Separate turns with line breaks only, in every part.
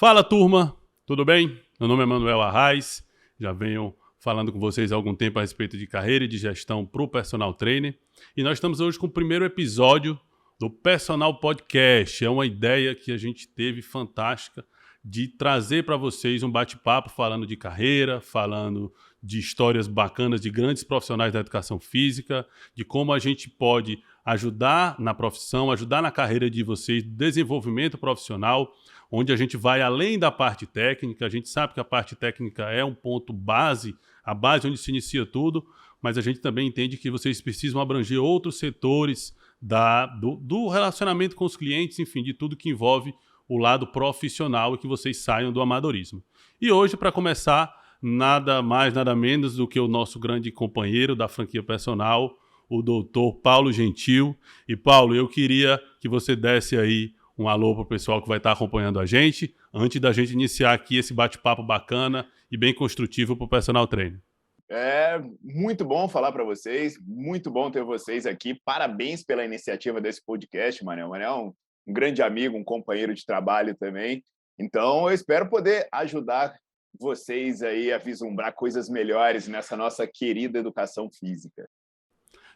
Fala, turma, tudo bem? Meu nome é Manuel Arraes, já venho falando com vocês há algum tempo a respeito de carreira e de gestão para o personal trainer. E nós estamos hoje com o primeiro episódio do Personal Podcast. É uma ideia que a gente teve fantástica de trazer para vocês um bate-papo falando de carreira, falando de histórias bacanas de grandes profissionais da educação física, de como a gente pode ajudar na profissão, ajudar na carreira de vocês, desenvolvimento profissional, onde a gente vai além da parte técnica. A gente sabe que a parte técnica é um ponto base, a base onde se inicia tudo, mas a gente também entende que vocês precisam abranger outros setores do relacionamento com os clientes, enfim, de tudo que envolve o lado profissional e que vocês saiam do amadorismo. E hoje, para começar, nada mais, nada menos do que o nosso grande companheiro da franquia personal, o doutor Paulo Gentil. E, Paulo, eu queria que você desse aí um alô para o pessoal que vai estar acompanhando a gente, antes da gente iniciar aqui esse bate-papo bacana e bem construtivo para o personal trainer.
É muito bom falar para vocês, muito bom ter vocês aqui. Parabéns pela iniciativa desse podcast, Manel. Manel é um grande amigo, um companheiro de trabalho também. Então, eu espero poder ajudar vocês aí a vislumbrar coisas melhores nessa nossa querida educação física.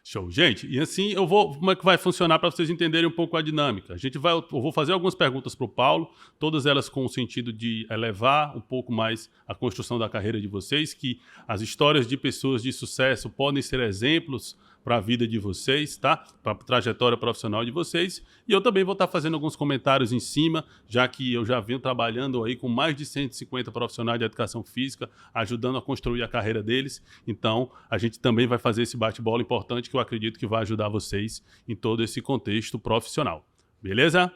Show. Gente, e assim como é que vai funcionar para vocês entenderem um pouco a dinâmica? Eu vou fazer algumas perguntas para o Paulo, todas elas com o sentido de elevar um pouco mais a construção da carreira de vocês, que as histórias de pessoas de sucesso podem ser exemplos para a vida de vocês, tá? Para a trajetória profissional de vocês. E eu também vou estar fazendo alguns comentários em cima, já que eu já venho trabalhando aí com mais de 150 profissionais de educação física, ajudando a construir a carreira deles. Então, a gente também vai fazer esse bate-bola importante que eu acredito que vai ajudar vocês em todo esse contexto profissional. Beleza?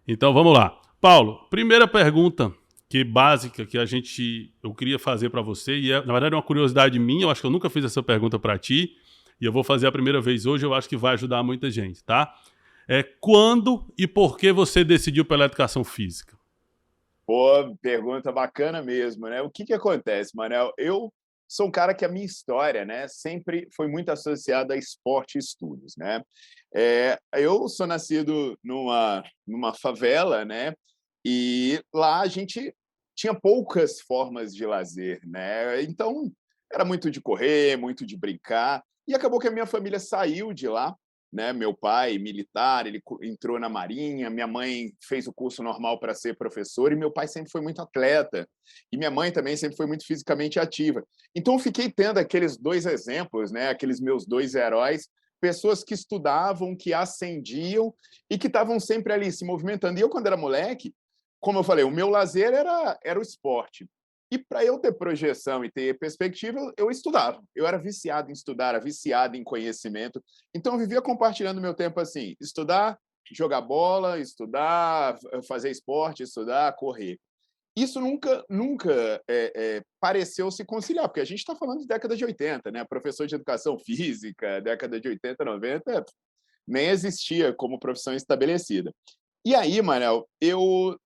Então, vamos lá. Paulo, primeira pergunta básica que eu queria fazer para você, e na verdade é uma curiosidade minha, eu acho que eu nunca fiz essa pergunta para ti, e eu vou fazer a primeira vez hoje, eu acho que vai ajudar muita gente, tá? Quando e por que você decidiu pela educação física?
Pô, pergunta bacana mesmo, né? O que acontece, Manel? Eu sou um cara que a minha história, né, sempre foi muito associada a esporte e estudos, né? Eu sou nascido numa favela, né? E lá a gente tinha poucas formas de lazer, né? Então, era muito de correr, muito de brincar. E acabou que a minha família saiu de lá, né? Meu pai, militar, ele entrou na Marinha, minha mãe fez o curso normal para ser professor, e meu pai sempre foi muito atleta. E minha mãe também sempre foi muito fisicamente ativa. Então, eu fiquei tendo aqueles dois exemplos, né? Aqueles meus dois heróis, pessoas que estudavam, que ascendiam e que estavam sempre ali se movimentando. E eu, quando era moleque, como eu falei, o meu lazer era o esporte. E para eu ter projeção e ter perspectiva, eu estudava. Eu era viciado em estudar, era viciado em conhecimento. Então, eu vivia compartilhando meu tempo assim: estudar, jogar bola, estudar, fazer esporte, estudar, correr. Isso nunca pareceu se conciliar, porque a gente está falando de década de 80, né? Professor de educação física, década de 80, 90, nem existia como profissão estabelecida. E aí, Manel, eu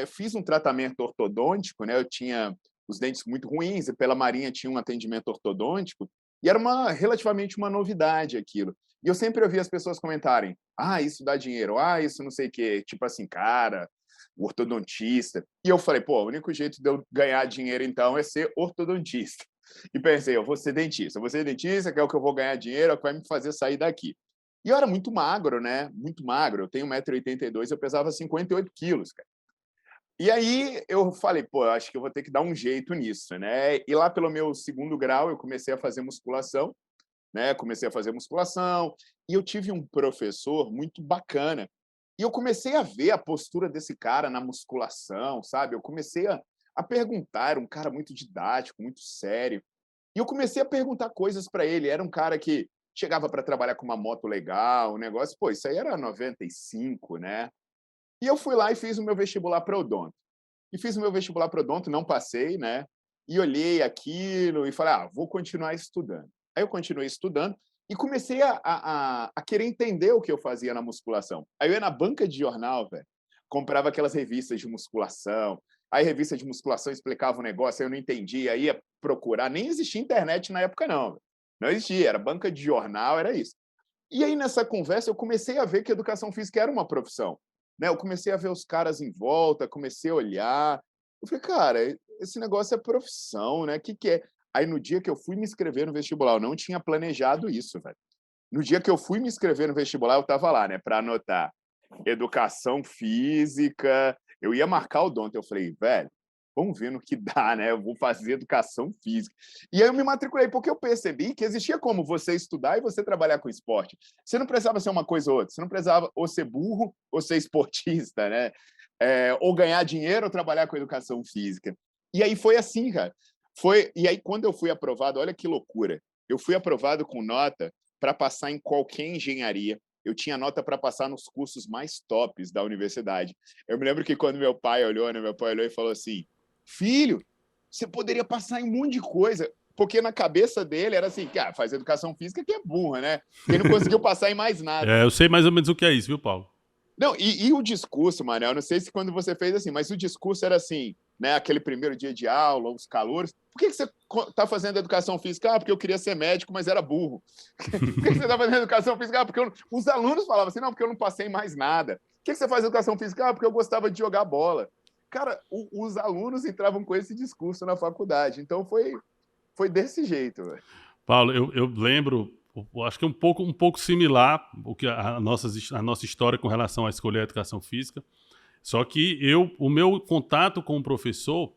fiz um tratamento ortodôntico, né? Eu tinha os dentes muito ruins e pela Marinha tinha um atendimento ortodôntico e era relativamente uma novidade aquilo. E eu sempre ouvia as pessoas comentarem: ah, isso dá dinheiro, ah, isso não sei o quê. Tipo assim, cara, o ortodontista. E eu falei: pô, o único jeito de eu ganhar dinheiro então é ser ortodontista. E pensei: eu vou ser dentista, que é o que eu vou ganhar dinheiro, é o que vai me fazer sair daqui. E eu era muito magro, né? Muito magro. Eu tenho 1,82 m, eu pesava 58 quilos, cara. E aí eu falei: pô, eu acho que eu vou ter que dar um jeito nisso, né? E lá pelo meu segundo grau eu comecei a fazer musculação, né? Comecei a fazer musculação e eu tive um professor muito bacana. E eu comecei a ver a postura desse cara na musculação, sabe? Eu comecei a perguntar, era um cara muito didático, muito sério. E eu comecei a perguntar coisas para ele. Era um cara que chegava para trabalhar com uma moto legal, um negócio. Pô, isso aí era 95, né? E eu fui lá e fiz o meu vestibular para odonto. E fiz o meu vestibular para odonto, não passei, né? E olhei aquilo e falei: ah, vou continuar estudando. Aí eu continuei estudando e comecei a querer entender o que eu fazia na musculação. Aí eu ia na banca de jornal, velho, comprava aquelas revistas de musculação. Aí revista de musculação explicava um negócio, aí eu não entendia, aí ia procurar. Nem existia internet na época, não. Véio. Não existia, era banca de jornal, era isso. E aí, nessa conversa, eu comecei a ver que a educação física era uma profissão. Né? Eu comecei a ver os caras em volta, comecei a olhar, Eu falei, cara, esse negócio é profissão, né? O que que é? Aí no dia que eu fui me inscrever no vestibular, eu não tinha planejado isso, velho. No dia que eu fui me inscrever no vestibular, eu estava lá, né, para anotar educação física. Eu ia marcar o odonto. Eu falei, velho, vamos ver no que dá, né? Eu vou fazer educação física. E aí eu me matriculei, porque eu percebi que existia como você estudar e você trabalhar com esporte. Você não precisava ser uma coisa ou outra. Você não precisava ou ser burro ou ser esportista, né? Ou ganhar dinheiro ou trabalhar com educação física. E aí foi assim, cara. E aí, quando eu fui aprovado, olha que loucura. Eu fui aprovado com nota para passar em qualquer engenharia. Eu tinha nota para passar nos cursos mais tops da universidade. Eu me lembro que quando meu pai olhou, né, meu pai olhou e falou assim: filho, você poderia passar em um monte de coisa. Porque na cabeça dele era assim, que faz educação física que é burra, né? Ele não conseguiu passar em mais nada.
Eu sei mais ou menos o que é isso, viu, Paulo?
Não, e o discurso, Manel, não sei se quando você fez assim, mas o discurso era assim, né? Aquele primeiro dia de aula, os calores. Por que você está fazendo educação física? Porque eu queria ser médico, mas era burro. Por que você está fazendo educação física? Porque os alunos falavam assim, não, porque eu não passei mais nada. Por que você faz educação física? Porque eu gostava de jogar bola. Cara, os alunos entravam com esse discurso na faculdade. Então foi desse jeito. Véio.
Paulo, eu lembro, acho que é um pouco similar o que a nossa história com relação a escolher a educação física. Só que o meu contato com o professor,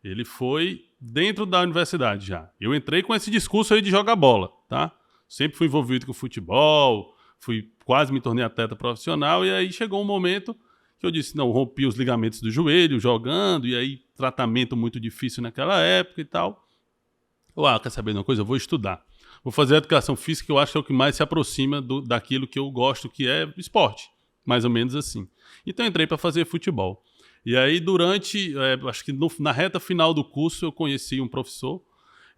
ele foi dentro da universidade já. Eu entrei com esse discurso aí de jogar bola, tá? Sempre fui envolvido com futebol, quase me tornei atleta profissional, e aí chegou um momento que eu disse, não, rompi os ligamentos do joelho jogando, e aí tratamento muito difícil naquela época e tal. Quer saber de uma coisa? Eu vou estudar. Vou fazer a educação física, que eu acho que é o que mais se aproxima daquilo que eu gosto, que é esporte. Mais ou menos assim. Então eu entrei para fazer futebol. E aí, acho que na reta final do curso, eu conheci um professor.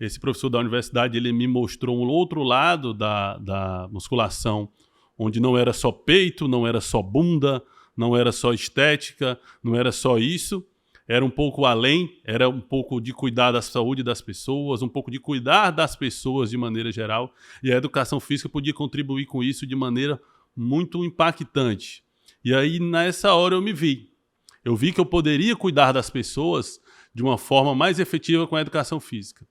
Esse professor da universidade, ele me mostrou um outro lado da musculação, onde não era só peito, não era só bunda, não era só estética, não era só isso. Era um pouco além, era um pouco de cuidar da saúde das pessoas, um pouco de cuidar das pessoas de maneira geral, e a educação física podia contribuir com isso de maneira muito impactante. E aí, nessa hora, eu vi que eu poderia cuidar das pessoas de uma forma mais efetiva com a educação física.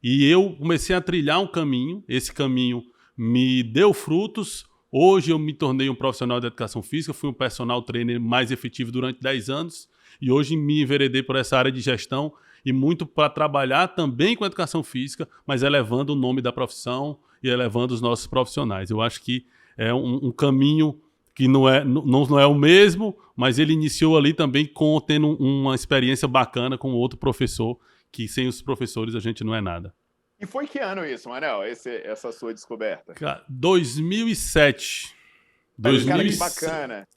E eu comecei a trilhar um caminho, esse caminho me deu frutos. Hoje eu me tornei um profissional de educação física, fui um personal trainer mais efetivo durante 10 anos, e hoje me enveredei por essa área de gestão e muito para trabalhar também com educação física, mas elevando o nome da profissão e elevando os nossos profissionais. Eu acho que é um caminho que não é o mesmo, mas ele iniciou ali também tendo uma experiência bacana com outro professor, que sem os professores a gente não é nada.
E foi que ano isso, Manel, essa sua descoberta?
Cara, 2007.
Cara, que bacana.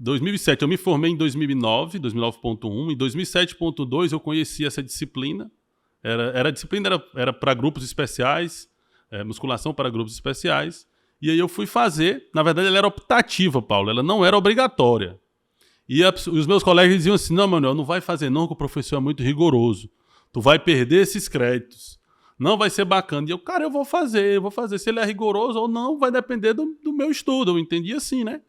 2007, eu me formei em 2009, 2009.1. Em 2007.2 eu conheci essa disciplina. A disciplina era para grupos especiais, musculação para grupos especiais. E aí eu fui fazer. Na verdade, ela era optativa, Paulo. Ela não era obrigatória. E os meus colegas diziam assim, não, Manuel, não vai fazer não, que o professor é muito rigoroso. Tu vai perder esses créditos. Não vai ser bacana. E eu, cara, eu vou fazer. Se ele é rigoroso ou não, vai depender do meu estudo. Eu entendi assim, né?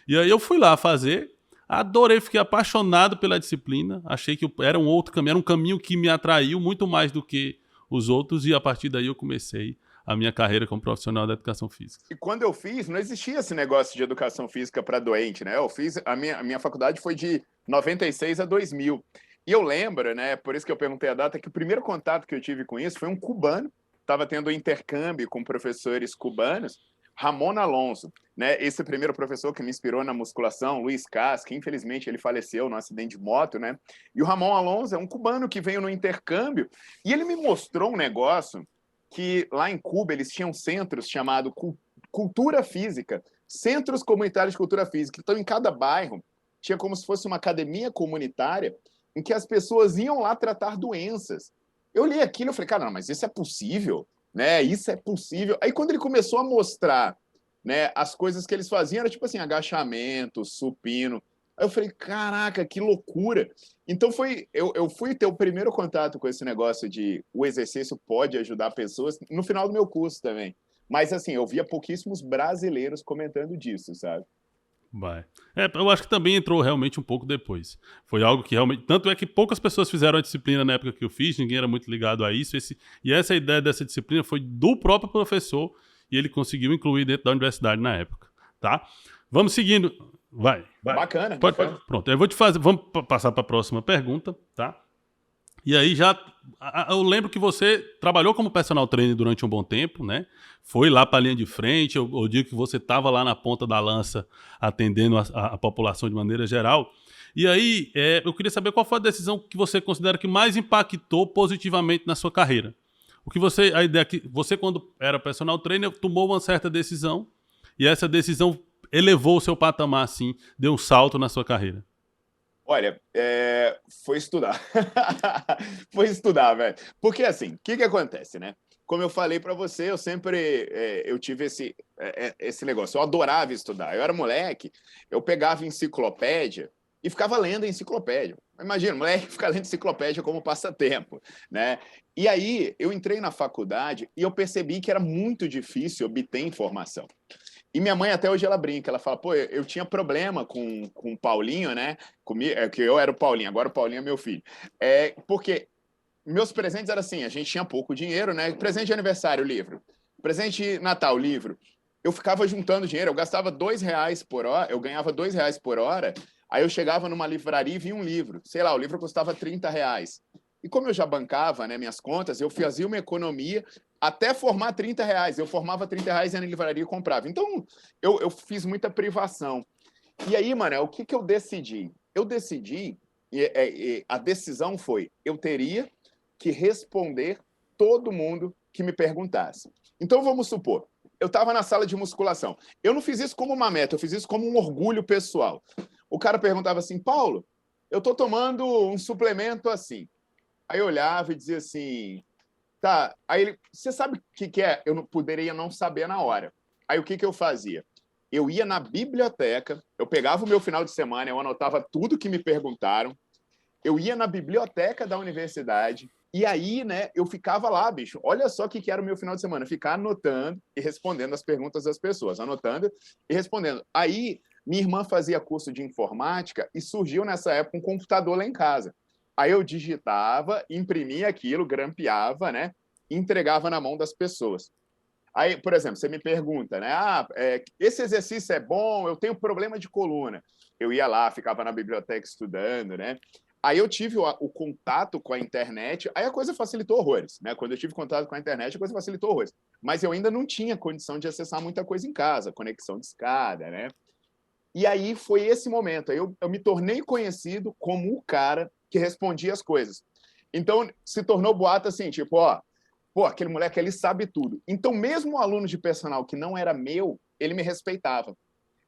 E aí eu fui lá fazer, adorei, fiquei apaixonado pela disciplina, achei que era um outro caminho, era um caminho que me atraiu muito mais do que os outros, e a partir daí eu comecei a minha carreira como profissional da educação física.
E quando eu fiz, não existia esse negócio de educação física para doente, né? Eu fiz, a minha faculdade foi de 96 a 2000. E eu lembro, né, por isso que eu perguntei a data, que o primeiro contato que eu tive com isso foi um cubano, estava tendo um intercâmbio com professores cubanos, Ramon Alonso, né? Esse primeiro professor que me inspirou na musculação, Luiz Cas, que infelizmente ele faleceu num acidente de moto, né? E o Ramon Alonso é um cubano que veio no intercâmbio e ele me mostrou um negócio que lá em Cuba eles tinham centros chamado Cultura Física, centros comunitários de cultura física. Então, em cada bairro tinha como se fosse uma academia comunitária em que as pessoas iam lá tratar doenças. Eu li aquilo e falei, cara, não, mas isso é possível? Né? Isso é possível. Aí quando ele começou a mostrar, né, as coisas que eles faziam, era tipo assim, agachamento, supino. Aí eu falei, caraca, que loucura. Então eu fui ter o primeiro contato com esse negócio de o exercício pode ajudar pessoas no final do meu curso também. Mas assim, eu via pouquíssimos brasileiros comentando disso, sabe?
Vai. Eu acho que também entrou realmente um pouco depois. Foi algo que realmente... Tanto é que poucas pessoas fizeram a disciplina na época que eu fiz, ninguém era muito ligado a isso. E essa ideia dessa disciplina foi do próprio professor e ele conseguiu incluir dentro da universidade na época, tá? Vamos seguindo. Vai.
Bacana.
Pode. Pronto, eu vou te fazer... Vamos passar para a próxima pergunta, tá? E aí eu lembro que você trabalhou como personal trainer durante um bom tempo, né? Foi lá para a linha de frente, eu digo que você estava lá na ponta da lança atendendo a população de maneira geral. E aí eu queria saber qual foi a decisão que você considera que mais impactou positivamente na sua carreira. A ideia que você, quando era personal trainer, tomou uma certa decisão e essa decisão elevou o seu patamar, assim, deu um salto na sua carreira.
Olha, foi estudar. Foi estudar, velho. Porque, assim, o que acontece, né? Como eu falei para você, eu sempre eu tive esse negócio. Eu adorava estudar. Eu era moleque, eu pegava enciclopédia e ficava lendo a enciclopédia. Imagina, moleque ficar lendo enciclopédia como passatempo, né? E aí, eu entrei na faculdade e eu percebi que era muito difícil obter informação. E minha mãe até hoje ela brinca, ela fala, pô, eu tinha problema com o Paulinho, né? Que eu era o Paulinho, agora o Paulinho é meu filho. Porque meus presentes eram assim, a gente tinha pouco dinheiro, né? Presente de aniversário, livro. Presente de Natal, livro. Eu ficava juntando dinheiro, eu gastava R$2 por hora, eu ganhava R$2 por hora, aí eu chegava numa livraria e via um livro. Sei lá, o livro custava R$30. E como eu já bancava, né, minhas contas, eu fazia uma economia até formar R$30. Eu formava R$30 e na livraria e comprava. Então, eu fiz muita privação. E aí, mano, o que eu decidi? Eu decidi, a decisão foi, eu teria que responder todo mundo que me perguntasse. Então, vamos supor, eu estava na sala de musculação. Eu não fiz isso como uma meta, eu fiz isso como um orgulho pessoal. O cara perguntava assim, Paulo, eu estou tomando um suplemento assim. Aí eu olhava e dizia assim, tá, aí ele, você sabe o que é? Eu não, poderia não saber na hora. Aí o que eu fazia? Eu ia na biblioteca, eu pegava o meu final de semana, eu anotava tudo que me perguntaram, eu ia na biblioteca da universidade, e aí, né, eu ficava lá, bicho, olha só o que era o meu final de semana, ficar anotando e respondendo as perguntas das pessoas, anotando e respondendo. Aí, minha irmã fazia curso de informática e surgiu nessa época um computador lá em casa. Aí eu digitava, imprimia aquilo, grampeava, né? E entregava na mão das pessoas. Aí, por exemplo, você me pergunta, né? Esse exercício é bom, eu tenho problema de coluna. Eu ia lá, ficava na biblioteca estudando, né? Aí eu tive o contato com a internet, aí a coisa facilitou horrores, né? Quando eu tive contato com a internet, a coisa facilitou horrores. Mas eu ainda não tinha condição de acessar muita coisa em casa, conexão de escada, né? E aí foi esse momento, aí eu me tornei conhecido como o cara que respondia as coisas. Então, se tornou boato assim, tipo, pô, aquele moleque, ele sabe tudo. Então, mesmo o aluno de personal que não era meu, ele me respeitava.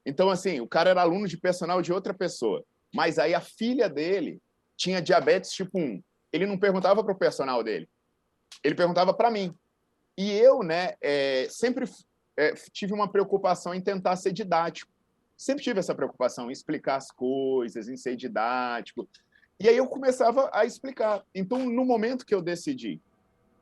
Então, assim, o cara era aluno de personal de outra pessoa, mas aí a filha dele tinha diabetes tipo 1. Ele não perguntava para o personal dele, ele perguntava para mim. E eu, né, sempre tive uma preocupação em tentar ser didático. Sempre tive essa preocupação em explicar as coisas, em ser didático. E aí eu começava a explicar. Então, no momento que eu decidi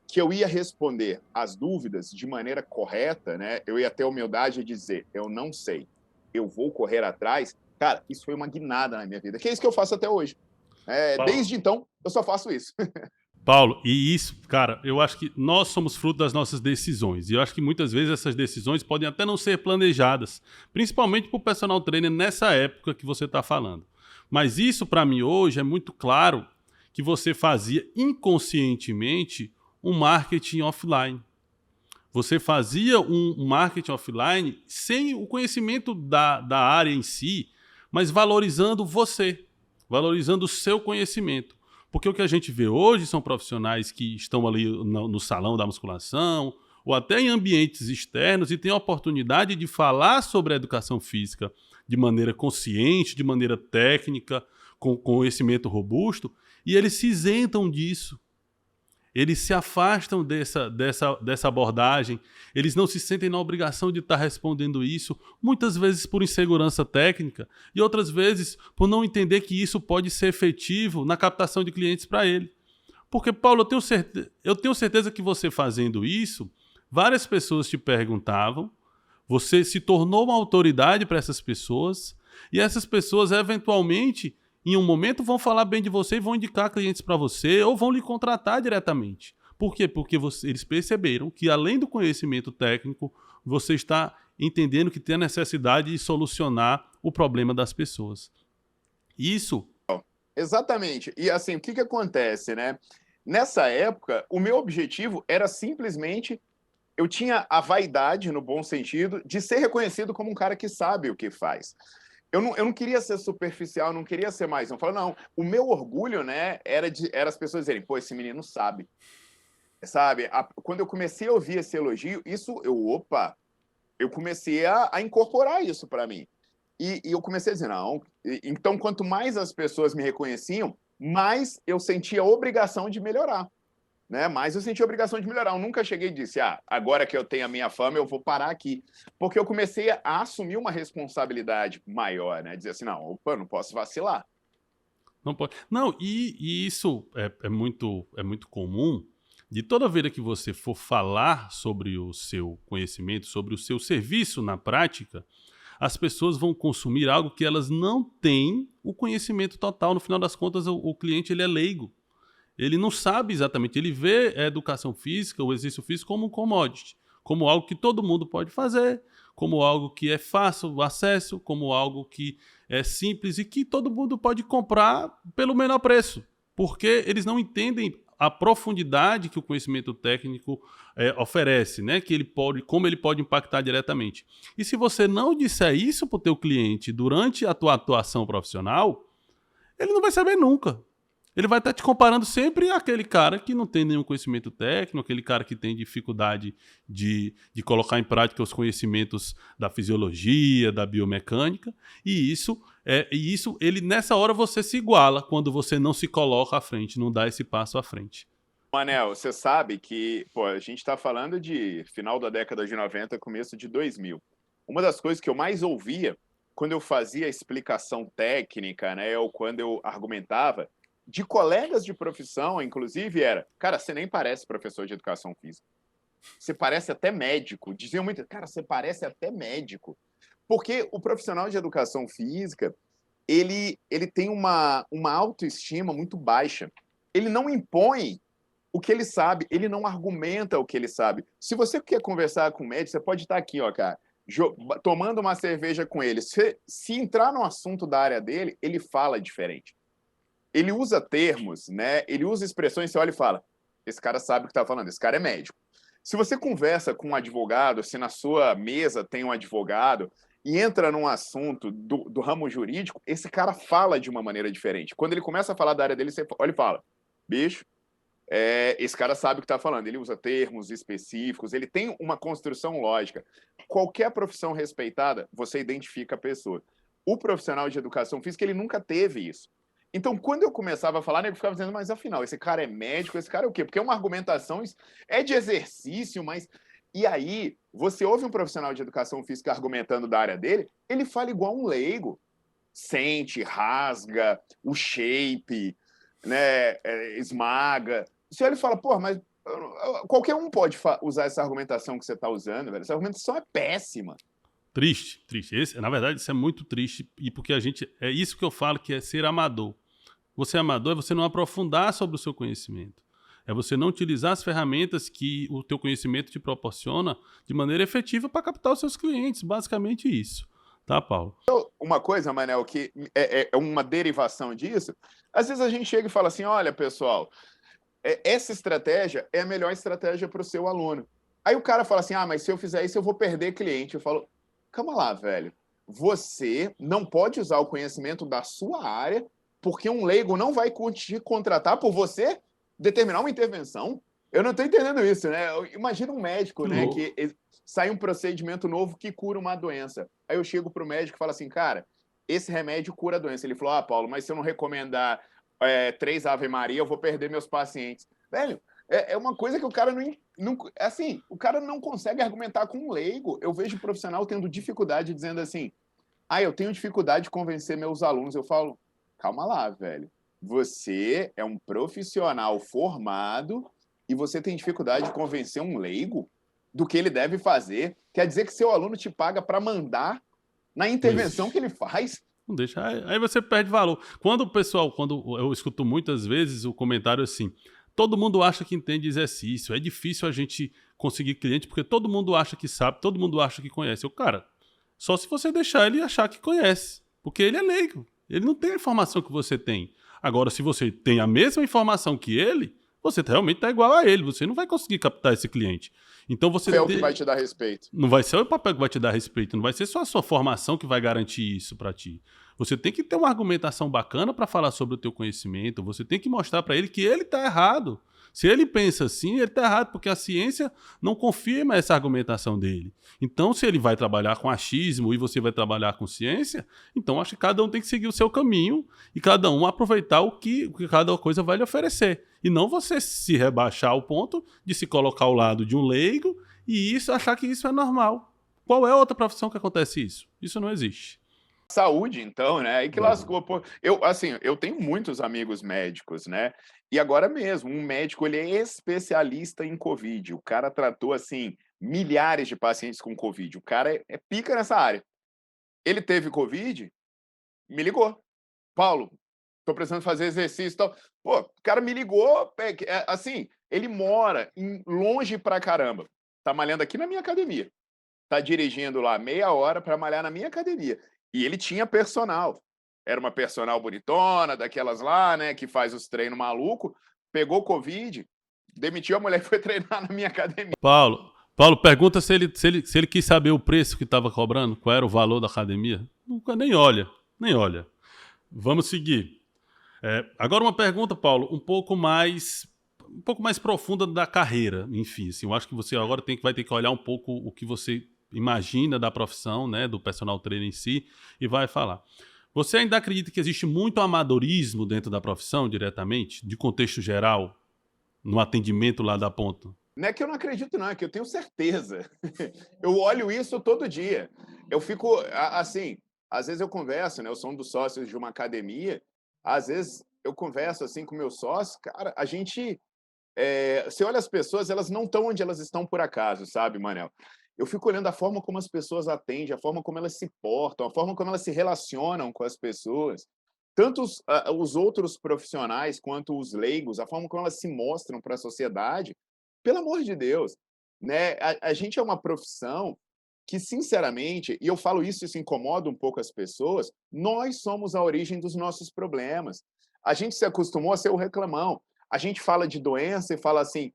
que eu ia responder as dúvidas de maneira correta, né? Eu ia ter a humildade de dizer, eu não sei, eu vou correr atrás. Cara, isso foi uma guinada na minha vida, que é isso que eu faço até hoje. Desde então, eu só faço isso.
Paulo, e isso, cara, eu acho que nós somos fruto das nossas decisões. E eu acho que muitas vezes essas decisões podem até não ser planejadas, principalmente para o personal trainer nessa época que você está falando. Mas isso, para mim, hoje é muito claro que você fazia inconscientemente um marketing offline. Você fazia um marketing offline sem o conhecimento da área em si, mas valorizando você, valorizando o seu conhecimento. Porque o que a gente vê hoje são profissionais que estão ali no salão da musculação ou até em ambientes externos e têm a oportunidade de falar sobre a educação física de maneira consciente, de maneira técnica, com conhecimento robusto, e eles se isentam disso. Eles se afastam dessa abordagem, eles não se sentem na obrigação de estar respondendo isso, muitas vezes por insegurança técnica e outras vezes por não entender que isso pode ser efetivo na captação de clientes para ele. Porque, Paulo, eu tenho certeza que você fazendo isso, várias pessoas te perguntavam, você se tornou uma autoridade para essas pessoas E essas pessoas, eventualmente, em um momento, vão falar bem de você e vão indicar clientes para você ou vão lhe contratar diretamente. Por quê? Porque eles perceberam que, além do conhecimento técnico, você está entendendo que tem a necessidade de solucionar o problema das pessoas. Isso...
Exatamente. E assim, o que que acontece, né? Nessa época, o meu objetivo era simplesmente... Eu tinha a vaidade, no bom sentido, de ser reconhecido como um cara que sabe o que faz. Eu não queria ser superficial, não queria ser mais. Eu falo, não, o meu orgulho, né, era as pessoas dizerem, pô, esse menino sabe. Sabe? Quando eu comecei a ouvir esse elogio, eu comecei a incorporar isso para mim. E eu comecei a dizer, não. Então, quanto mais as pessoas me reconheciam, mais eu sentia a obrigação de melhorar. Né? Mas eu senti a obrigação de melhorar. Eu nunca cheguei e disse, agora que eu tenho a minha fama, eu vou parar aqui. Porque eu comecei a assumir uma responsabilidade maior, né? Dizer assim, não, opa, não posso vacilar.
Não pode. Não, e isso é muito comum de toda vez que você for falar sobre o seu conhecimento, sobre o seu serviço na prática, as pessoas vão consumir algo que elas não têm o conhecimento total. No final das contas, o cliente ele é leigo. Ele não sabe exatamente, ele vê a educação física, o exercício físico como um commodity, como algo que todo mundo pode fazer, como algo que é fácil o acesso, como algo que é simples e que todo mundo pode comprar pelo menor preço, porque eles não entendem a profundidade que o conhecimento técnico oferece, né? Como ele pode impactar diretamente. E se você não disser isso para o teu cliente durante a tua atuação profissional, ele não vai saber nunca. Ele vai estar te comparando sempre àquele cara que não tem nenhum conhecimento técnico, aquele cara que tem dificuldade de colocar em prática os conhecimentos da fisiologia, da biomecânica, e isso, ele nessa hora você se iguala quando você não se coloca à frente, não dá esse passo à frente.
Manel, você sabe que a gente está falando de final da década de 90, começo de 2000. Uma das coisas que eu mais ouvia quando eu fazia a explicação técnica, né, ou quando eu argumentava, de colegas de profissão, inclusive, era, cara, você nem parece professor de educação física. Você parece até médico. Diziam muito, cara, você parece até médico. Porque o profissional de educação física, ele tem uma autoestima muito baixa. Ele não impõe o que ele sabe, ele não argumenta o que ele sabe. Se você quer conversar com o médico, você pode estar aqui, ó, cara, tomando uma cerveja com ele. Se entrar no assunto da área dele, ele fala diferente. Ele usa termos, né? Ele usa expressões, você olha e fala, esse cara sabe o que está falando, esse cara é médico. Se você conversa com um advogado, se na sua mesa tem um advogado e entra num assunto do ramo jurídico, esse cara fala de uma maneira diferente. Quando ele começa a falar da área dele, você olha e fala, bicho, esse cara sabe o que está falando. Ele usa termos específicos, ele tem uma construção lógica. Qualquer profissão respeitada, você identifica a pessoa. O profissional de educação física, ele nunca teve isso. Então, quando eu começava a falar, eu ficava dizendo, mas afinal, esse cara é médico, esse cara é o quê? Porque é uma argumentação, é de exercício, mas... E aí, você ouve um profissional de educação física argumentando da área dele, ele fala igual um leigo. Sente, rasga, o shape, né, esmaga. Você olha e fala, pô, mas qualquer um pode usar essa argumentação que você está usando, velho. Essa argumentação é péssima.
Triste, triste. Na verdade, isso é muito triste, e porque é isso que eu falo que é ser amador. Você é amador é você não aprofundar sobre o seu conhecimento. É você não utilizar as ferramentas que o teu conhecimento te proporciona de maneira efetiva para captar os seus clientes. Basicamente isso. Tá, Paulo?
Uma coisa, Manel, que é uma derivação disso, às vezes a gente chega e fala assim, olha, pessoal, essa estratégia é a melhor estratégia para o seu aluno. Aí o cara fala assim, mas se eu fizer isso eu vou perder cliente. Eu falo, calma lá, velho. Você não pode usar o conhecimento da sua área porque um leigo não vai te contratar por você determinar uma intervenção. Eu não estou entendendo isso, né? Imagina um médico, né, que sai um procedimento novo que cura uma doença. Aí eu chego para o médico e falo assim, cara, esse remédio cura a doença. Ele falou, Paulo, mas se eu não recomendar 3 Ave Maria, eu vou perder meus pacientes. Velho, é uma coisa que o cara não... Assim, o cara não consegue argumentar com um leigo. Eu vejo o profissional tendo dificuldade dizendo assim, eu tenho dificuldade de convencer meus alunos. Eu falo, calma lá, velho. Você é um profissional formado e você tem dificuldade de convencer um leigo do que ele deve fazer. Quer dizer que seu aluno te paga para mandar na intervenção que ele faz?
Não deixa. Aí você perde valor. Quando eu escuto muitas vezes o comentário assim, todo mundo acha que entende exercício, é difícil a gente conseguir cliente porque todo mundo acha que sabe, todo mundo acha que conhece. Cara, só se você deixar ele achar que conhece, porque ele é leigo, ele não tem a informação que você tem. Agora, se você tem a mesma informação que ele, você realmente está igual a ele, você não vai conseguir captar esse cliente. Então você
É o que vai te dar respeito.
não vai ser o papel que vai te dar respeito, não vai ser só a sua formação que vai garantir isso para ti. Você tem que ter uma argumentação bacana para falar sobre o teu conhecimento, você tem que mostrar para ele que ele está errado. Se ele pensa assim, ele está errado, porque a ciência não confirma essa argumentação dele. Então, se ele vai trabalhar com achismo e você vai trabalhar com ciência, então acho que cada um tem que seguir o seu caminho e cada um aproveitar o que cada coisa vai lhe oferecer. E não você se rebaixar ao ponto de se colocar ao lado de um leigo e isso achar que isso é normal. Qual é a outra profissão que acontece isso? Isso não existe.
Saúde, então, né? Aí que lascou. Pô. Eu tenho muitos amigos médicos, né? E agora mesmo, um médico, ele é especialista em Covid. O cara tratou, assim, milhares de pacientes com Covid. O cara é pica nessa área. Ele teve Covid, me ligou. Paulo, tô precisando fazer exercício e tal. Pô, o cara me ligou, assim, ele mora longe pra caramba. Tá malhando aqui na minha academia. Tá dirigindo lá meia hora para malhar na minha academia. E ele tinha personal. Era uma personal bonitona, daquelas lá, né, que faz os treinos maluco. Pegou Covid, demitiu a mulher e foi treinar na minha academia.
Paulo, pergunta se ele quis saber o preço que estava cobrando, qual era o valor da academia. Nunca, nem olha, nem olha. Vamos seguir. Agora uma pergunta, Paulo, um pouco mais profunda da carreira, enfim. Assim, eu acho que você agora vai ter que olhar um pouco o que você imagina da profissão, né, do personal trainer em si, e vai falar. Você ainda acredita que existe muito amadorismo dentro da profissão, diretamente, de contexto geral, no atendimento lá da ponta?
Não é que eu não acredito, não, é que eu tenho certeza. Eu olho isso todo dia. Eu fico, assim, às vezes eu converso, né? Eu sou um dos sócios de uma academia, às vezes eu converso assim com meus sócios, cara, a gente. Você olha as pessoas, elas não estão onde elas estão por acaso, sabe, Manel? Eu fico olhando a forma como as pessoas atendem, a forma como elas se portam, a forma como elas se relacionam com as pessoas. Tanto os outros profissionais quanto os leigos, a forma como elas se mostram para a sociedade. Pelo amor de Deus, né? A gente é uma profissão que, sinceramente, e eu falo isso incomoda um pouco as pessoas, nós somos a origem dos nossos problemas. A gente se acostumou a ser o reclamão. A gente fala de doença e fala assim,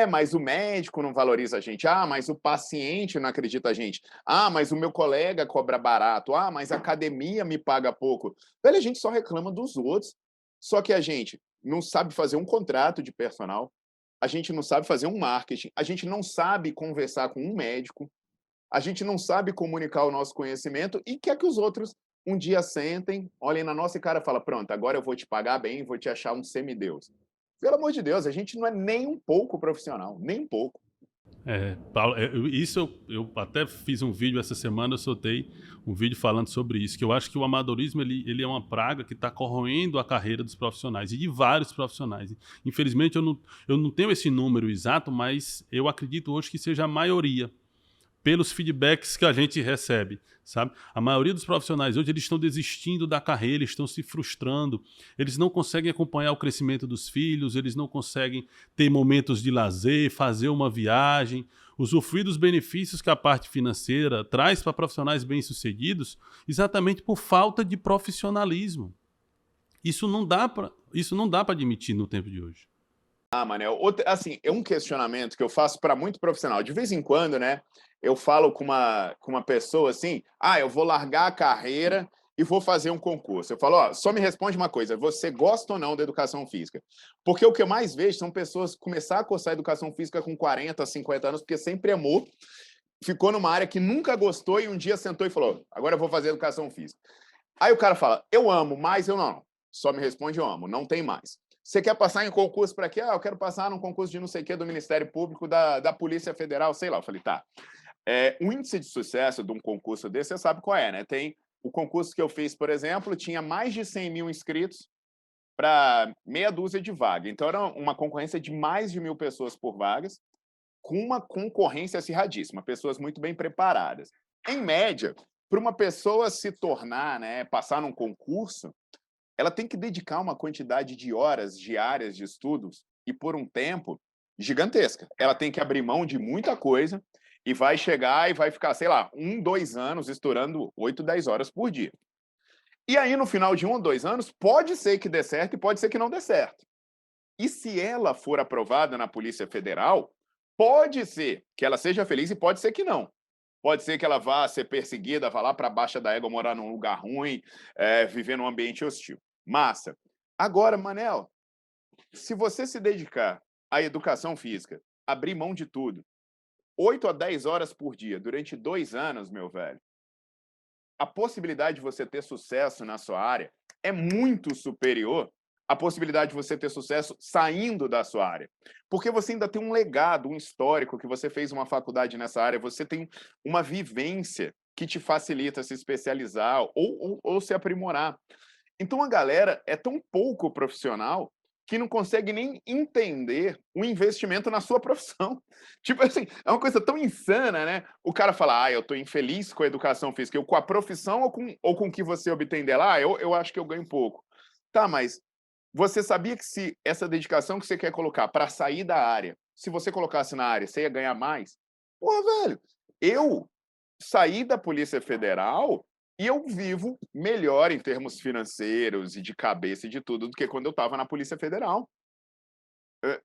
mas o médico não valoriza a gente. Ah, mas o paciente não acredita a gente. Ah, mas o meu colega cobra barato. Ah, mas a academia me paga pouco. Velho, a gente só reclama dos outros. Só que a gente não sabe fazer um contrato de personal, a gente não sabe fazer um marketing, a gente não sabe conversar com um médico, a gente não sabe comunicar o nosso conhecimento e quer que os outros um dia sentem, olhem na nossa cara e falem, pronto, agora eu vou te pagar bem, vou te achar um semideus. Pelo amor de Deus, a gente não é nem um pouco profissional, nem um pouco.
Paulo, eu até fiz um vídeo essa semana, eu soltei um vídeo falando sobre isso, que eu acho que o amadorismo ele é uma praga que está corroendo a carreira dos profissionais e de vários profissionais. Infelizmente eu não tenho esse número exato, mas eu acredito hoje que seja a maioria, pelos feedbacks que a gente recebe, sabe? A maioria dos profissionais hoje eles estão desistindo da carreira, eles estão se frustrando, eles não conseguem acompanhar o crescimento dos filhos, eles não conseguem ter momentos de lazer, fazer uma viagem, usufruir dos benefícios que a parte financeira traz para profissionais bem-sucedidos, exatamente por falta de profissionalismo. Isso não dá para admitir no tempo de hoje.
Manel, assim, é um questionamento que eu faço para muito profissional. De vez em quando, né, eu falo com uma pessoa assim, eu vou largar a carreira e vou fazer um concurso. Eu falo, só me responde uma coisa, você gosta ou não da educação física? Porque o que eu mais vejo são pessoas começar a cursar educação física com 40, 50 anos, porque sempre amou, ficou numa área que nunca gostou e um dia sentou e falou, agora eu vou fazer educação física. Aí o cara fala, eu amo, mas eu não. Só me responde, eu amo, não tem mais. Você quer passar em concurso para quê? Eu quero passar num concurso de não sei o quê do Ministério Público, da Polícia Federal, sei lá. Eu falei, tá. O índice de sucesso de um concurso desse, você sabe qual é, né? Tem o concurso que eu fiz, por exemplo, tinha mais de 100 mil inscritos para meia dúzia de vagas. Então, era uma concorrência de mais de 1.000 pessoas por vagas, com uma concorrência acirradíssima, pessoas muito bem preparadas. Em média, para uma pessoa se tornar, né, passar num concurso, ela tem que dedicar uma quantidade de horas diárias de estudos e por um tempo gigantesca. Ela tem que abrir mão de muita coisa e vai chegar e vai ficar, sei lá, 2 anos estourando 8, 10 horas por dia. E aí, no final de 1 ou 2 anos, pode ser que dê certo e pode ser que não dê certo. E se ela for aprovada na Polícia Federal, pode ser que ela seja feliz e pode ser que não. Pode ser que ela vá ser perseguida, vá lá para a Baixa da Égua, morar num lugar ruim, viver num ambiente hostil. Massa. Agora, Manel, se você se dedicar à educação física, abrir mão de tudo, 8 a 10 horas por dia, durante 2 anos, meu velho, a possibilidade de você ter sucesso na sua área é muito superior à possibilidade de você ter sucesso saindo da sua área. Porque você ainda tem um legado, um histórico, que você fez uma faculdade nessa área, você tem uma vivência que te facilita se especializar ou se aprimorar. Então a galera é tão pouco profissional que não consegue nem entender o investimento na sua profissão. Tipo assim, é uma coisa tão insana, né? O cara fala, eu tô infeliz com a educação física. Eu com a profissão ou com o que você obtém dela? Eu acho que eu ganho pouco. Tá, mas você sabia que se essa dedicação que você quer colocar para sair da área, se você colocasse na área, você ia ganhar mais? Porra, velho, eu saí da Polícia Federal e eu vivo melhor em termos financeiros e de cabeça e de tudo do que quando eu estava na Polícia Federal.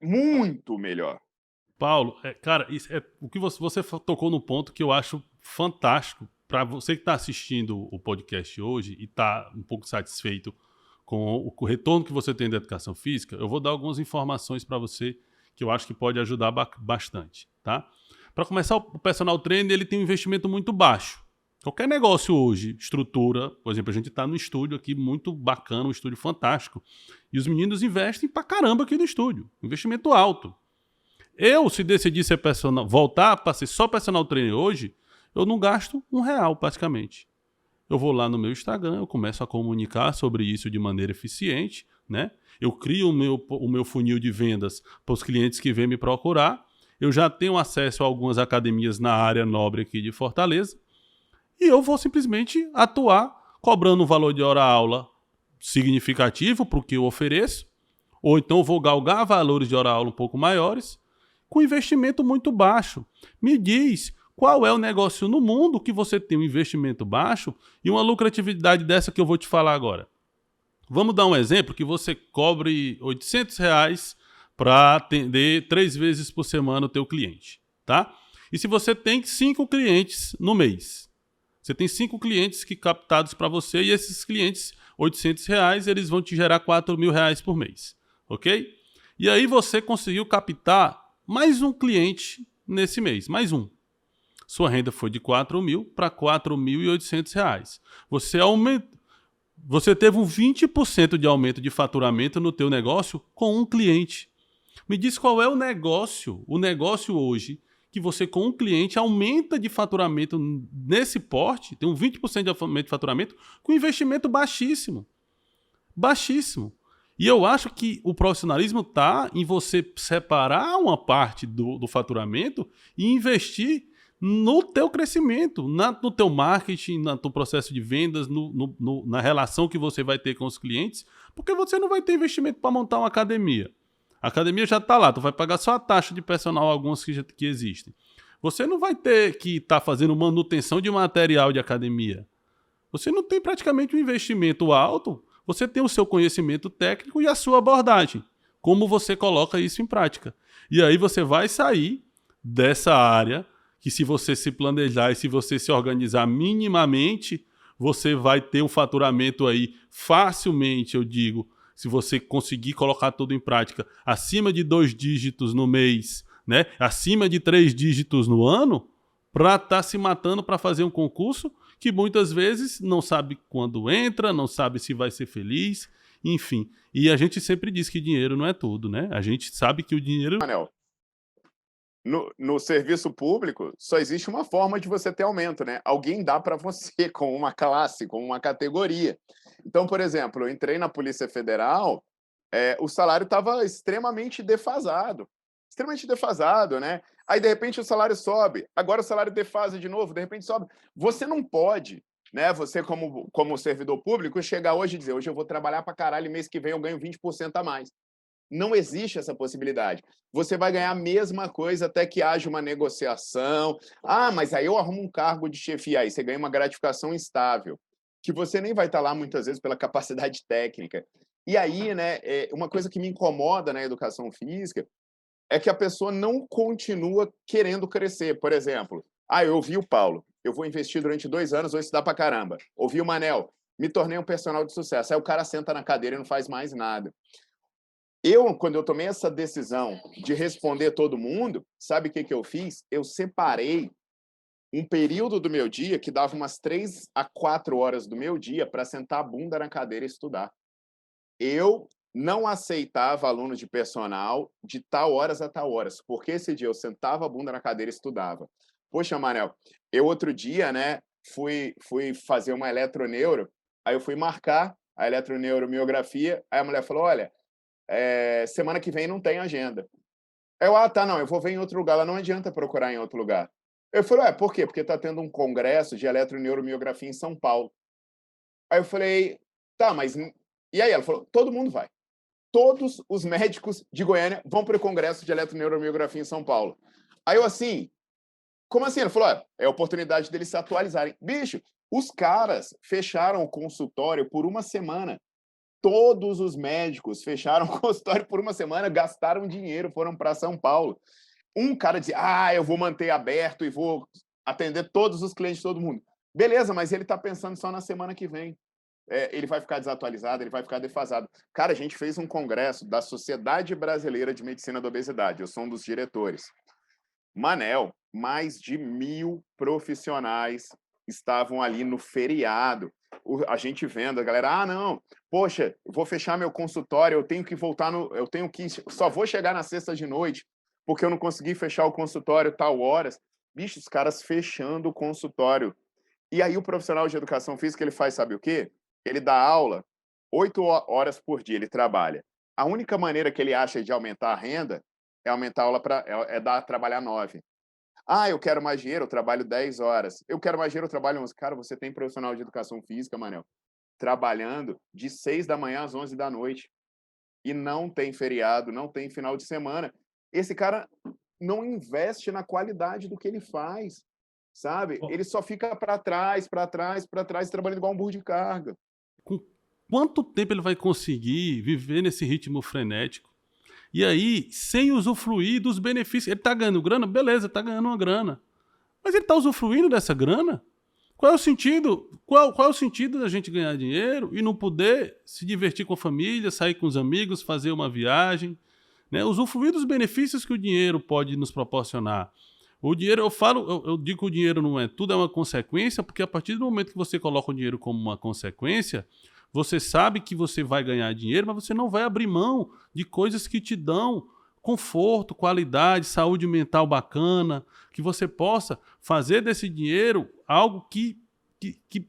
Muito melhor.
Paulo, cara, o que você tocou no ponto que eu acho fantástico para você que está assistindo o podcast hoje e está um pouco satisfeito com o retorno que você tem da educação física. Eu vou dar algumas informações para você que eu acho que pode ajudar bastante, tá? Para começar, o personal trainer ele tem um investimento muito baixo. Qualquer negócio hoje, estrutura, por exemplo, a gente está no estúdio aqui muito bacana, um estúdio fantástico, e os meninos investem pra caramba aqui no estúdio, investimento alto. Eu, se decidir ser voltar para ser só personal trainer hoje, eu não gasto R$1 praticamente. Eu vou lá no meu Instagram, eu começo a comunicar sobre isso de maneira eficiente, né? Eu crio o meu funil de vendas para os clientes que vêm me procurar. Eu já tenho acesso a algumas academias na área nobre aqui de Fortaleza. E eu vou simplesmente atuar cobrando um valor de hora-aula significativo para o que eu ofereço. Ou então vou galgar valores de hora-aula um pouco maiores com investimento muito baixo. Me diz qual é o negócio no mundo que você tem um investimento baixo e uma lucratividade dessa que eu vou te falar agora. Vamos dar um exemplo que você cobre R$800 para atender 3 vezes por semana o teu cliente, tá? E se você tem 5 clientes no mês, você tem 5 clientes que captados para você e esses clientes, R$800, eles vão te gerar R$4.000 por mês, ok? E aí você conseguiu captar mais um cliente nesse mês, mais um. Sua renda foi de R$4.000 para R$4.800. Você teve um 20% de aumento de faturamento no teu negócio com um cliente. Me diz qual é o negócio hoje que você com um cliente aumenta de faturamento nesse porte, tem um 20% de aumento de faturamento com investimento baixíssimo. Baixíssimo. E eu acho que o profissionalismo está em você separar uma parte do faturamento e investir no teu crescimento, no teu marketing, no teu processo de vendas, na relação que você vai ter com os clientes, porque você não vai ter investimento para montar uma academia. A academia já está lá, tu vai pagar só a taxa de personal, algumas que existem. Você não vai ter que estar fazendo manutenção de material de academia. Você não tem praticamente um investimento alto, você tem o seu conhecimento técnico e a sua abordagem. Como você coloca isso em prática. E aí você vai sair dessa área que se você se planejar e se você se organizar minimamente, você vai ter um faturamento aí facilmente, eu digo, se você conseguir colocar tudo em prática, acima de 2 dígitos no mês, né? Acima de 3 dígitos no ano, para estar se matando para fazer um concurso que muitas vezes não sabe quando entra, não sabe se vai ser feliz, enfim. E a gente sempre diz que dinheiro não é tudo, né? A gente sabe que o dinheiro...
Manel, no serviço público, só existe uma forma de você ter aumento, né? Alguém dá para você com uma classe, com uma categoria. Então, por exemplo, eu entrei na Polícia Federal, o salário estava extremamente defasado, né? Aí, de repente, o salário sobe, agora o salário defasa de novo, de repente sobe. Você não pode né? Você, como servidor público, chegar hoje e dizer: hoje eu vou trabalhar para caralho, mês que vem eu ganho 20% a mais. Não existe essa possibilidade. Você vai ganhar a mesma coisa até que haja uma negociação. Ah, mas aí eu arrumo um cargo de chefia, aí você ganha uma gratificação estável, que você nem vai estar lá muitas vezes pela capacidade técnica. E aí, né, uma coisa que me incomoda na educação física é que a pessoa não continua querendo crescer. Por exemplo, eu ouvi o Paulo, eu vou investir durante 2 anos, vou estudar pra caramba. Ouvi o Manel, me tornei um personal de sucesso. Aí o cara senta na cadeira e não faz mais nada. Quando eu tomei essa decisão de responder todo mundo, sabe o que eu fiz? Eu separei um período do meu dia que dava umas 3 a 4 horas do meu dia para sentar a bunda na cadeira e estudar. Eu não aceitava aluno de personal de tal horas a tal horas, porque esse dia eu sentava a bunda na cadeira e estudava. Poxa, Manel, eu outro dia, né, fui fazer uma eletroneuro, aí eu fui marcar a eletroneuromiografia, aí a mulher falou: olha, semana que vem não tem agenda. Tá, não, eu vou ver em outro lugar. Ela: não adianta procurar em outro lugar. Eu falei: por quê? Porque está tendo um congresso de eletroneuromiografia em São Paulo. Aí eu falei: tá, mas... E aí ela falou: todo mundo vai. Todos os médicos de Goiânia vão para o congresso de eletroneuromiografia em São Paulo. Aí eu assim, como assim? Ela falou: é a oportunidade deles se atualizarem. Bicho, os caras fecharam o consultório por uma semana. Todos os médicos fecharam o consultório por uma semana, gastaram dinheiro, foram para São Paulo. Um cara dizia: eu vou manter aberto e vou atender todos os clientes de todo mundo. Beleza, mas ele está pensando só na semana que vem. Ele vai ficar desatualizado, ele vai ficar defasado. Cara, a gente fez um congresso da Sociedade Brasileira de Medicina da Obesidade. Eu sou um dos diretores. Manel, mais de 1.000 profissionais estavam ali no feriado. A gente vendo, a galera: não, poxa, vou fechar meu consultório, eu tenho que voltar só vou chegar na sexta de noite, porque eu não consegui fechar o consultório tal horas. Bicho, os caras fechando o consultório. E aí o profissional de educação física, ele faz, sabe o quê? Ele dá aula 8 horas por dia, ele trabalha. A única maneira que ele acha de aumentar a renda é aumentar a aula trabalhar 9. Eu quero mais dinheiro, eu trabalho 10 horas. Eu quero mais dinheiro, eu trabalho 11. Cara, você tem profissional de educação física, Manel, trabalhando de 6 da manhã às 11 da noite. E não tem feriado, não tem final de semana. Esse cara não investe na qualidade do que ele faz, sabe? Ele só fica para trás, trabalhando igual um burro de carga.
Com quanto tempo ele vai conseguir viver nesse ritmo frenético? E aí, sem usufruir dos benefícios. Ele tá ganhando grana? Beleza, tá ganhando uma grana. Mas ele tá usufruindo dessa grana? Qual é o sentido? Qual é o sentido da gente ganhar dinheiro e não poder se divertir com a família, sair com os amigos, fazer uma viagem, né? Usufruir dos benefícios que o dinheiro pode nos proporcionar. O dinheiro, eu digo que o dinheiro não é tudo, é uma consequência, porque a partir do momento que você coloca o dinheiro como uma consequência, você sabe que você vai ganhar dinheiro, mas você não vai abrir mão de coisas que te dão conforto, qualidade, saúde mental bacana, que você possa fazer desse dinheiro algo que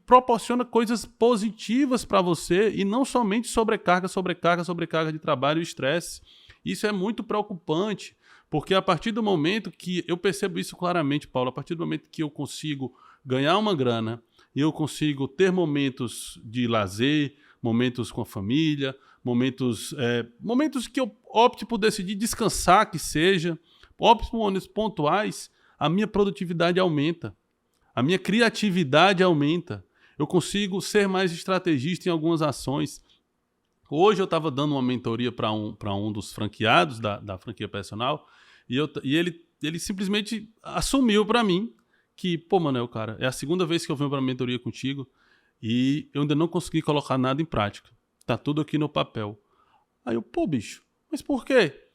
proporciona coisas positivas para você e não somente sobrecarga de trabalho e estresse. Isso é muito preocupante, porque a partir do momento que eu percebo isso claramente, Paulo, a partir do momento que eu consigo ganhar uma grana e eu consigo ter momentos de lazer, momentos com a família, momentos que eu opte por decidir descansar, que seja, opte por momentos pontuais, a minha produtividade aumenta, a minha criatividade aumenta, eu consigo ser mais estrategista em algumas ações. Hoje eu estava dando uma mentoria para um dos franqueados da franquia personal e ele simplesmente assumiu para mim que, pô, Manel, cara, é a segunda vez que eu venho para mentoria contigo e eu ainda não consegui colocar nada em prática. Tá tudo aqui no papel. Aí eu: pô, bicho, mas por quê?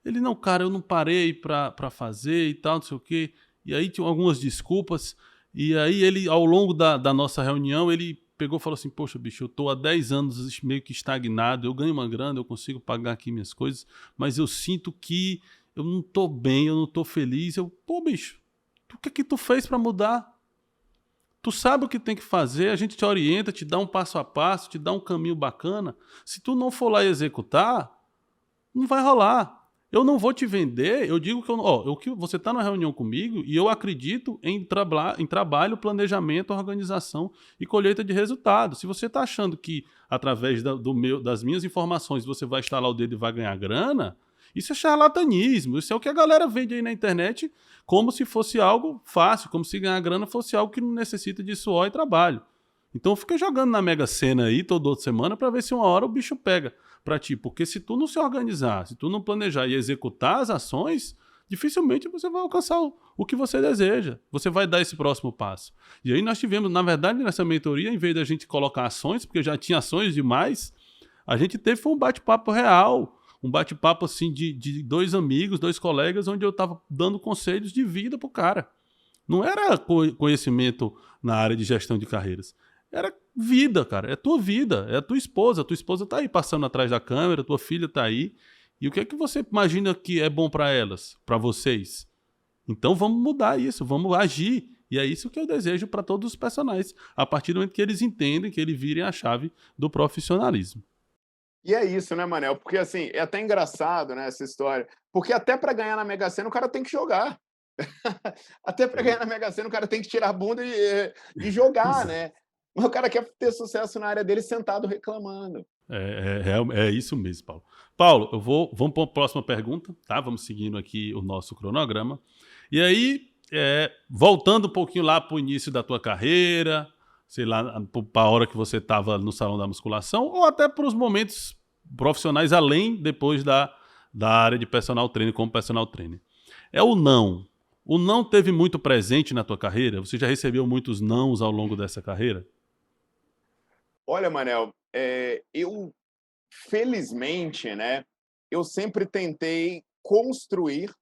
Ele: não, cara, eu não parei pra fazer e tal, não sei o quê. E aí tinha algumas desculpas. E aí ele, ao longo da nossa reunião, ele pegou e falou assim: poxa, bicho, eu tô há 10 anos meio que estagnado, eu ganho uma grana, eu consigo pagar aqui minhas coisas, mas eu sinto que eu não tô bem, eu não tô feliz. Eu: pô, bicho, o que é que tu fez pra mudar? Tu sabe o que tem que fazer, a gente te orienta, te dá um passo a passo, te dá um caminho bacana. Se tu não for lá executar, não vai rolar. Eu não vou te vender, eu digo que você está na reunião comigo e eu acredito em trabalho, planejamento, organização e colheita de resultados. Se você está achando que através das minhas informações você vai estalar o dedo e vai ganhar grana, isso é charlatanismo, isso é o que a galera vende aí na internet como se fosse algo fácil, como se ganhar grana fosse algo que não necessita de suor e trabalho. Então fica jogando na Mega Sena aí toda semana para ver se uma hora o bicho pega para ti, porque se tu não se organizar, se tu não planejar e executar as ações, dificilmente você vai alcançar o que você deseja, você vai dar esse próximo passo. E aí nós tivemos, na verdade, nessa mentoria, em vez da gente colocar ações, porque já tinha ações demais, a gente teve um bate-papo real, um bate-papo assim de dois amigos, dois colegas, onde eu estava dando conselhos de vida pro cara. Não era conhecimento na área de gestão de carreiras. Era vida, cara. É tua vida, é a tua esposa. A tua esposa tá aí passando atrás da câmera, tua filha tá aí. E o que é que você imagina que é bom para elas, para vocês? Então vamos mudar isso, vamos agir. E é isso que eu desejo para todos os personagens, a partir do momento que eles entendem, que eles virem a chave do profissionalismo.
E é isso, né, Manel? Porque, assim, é até engraçado, né, essa história. Porque até para ganhar na Mega Sena o cara tem que jogar. Até para ganhar na Mega Sena o cara tem que tirar a bunda e jogar, né? Mas o cara quer ter sucesso na área dele sentado reclamando.
É isso mesmo, Paulo. Paulo, vamos para a próxima pergunta, tá? Vamos seguindo aqui o nosso cronograma. E aí, voltando um pouquinho lá para o início da tua carreira, sei lá, para a hora que você estava no salão da musculação, ou até para os momentos profissionais além, depois da área de personal trainer, como personal trainer. É o não. O não teve muito presente na tua carreira? Você já recebeu muitos nãos ao longo dessa carreira?
Olha, Manel, eu, felizmente, né, eu sempre tentei construir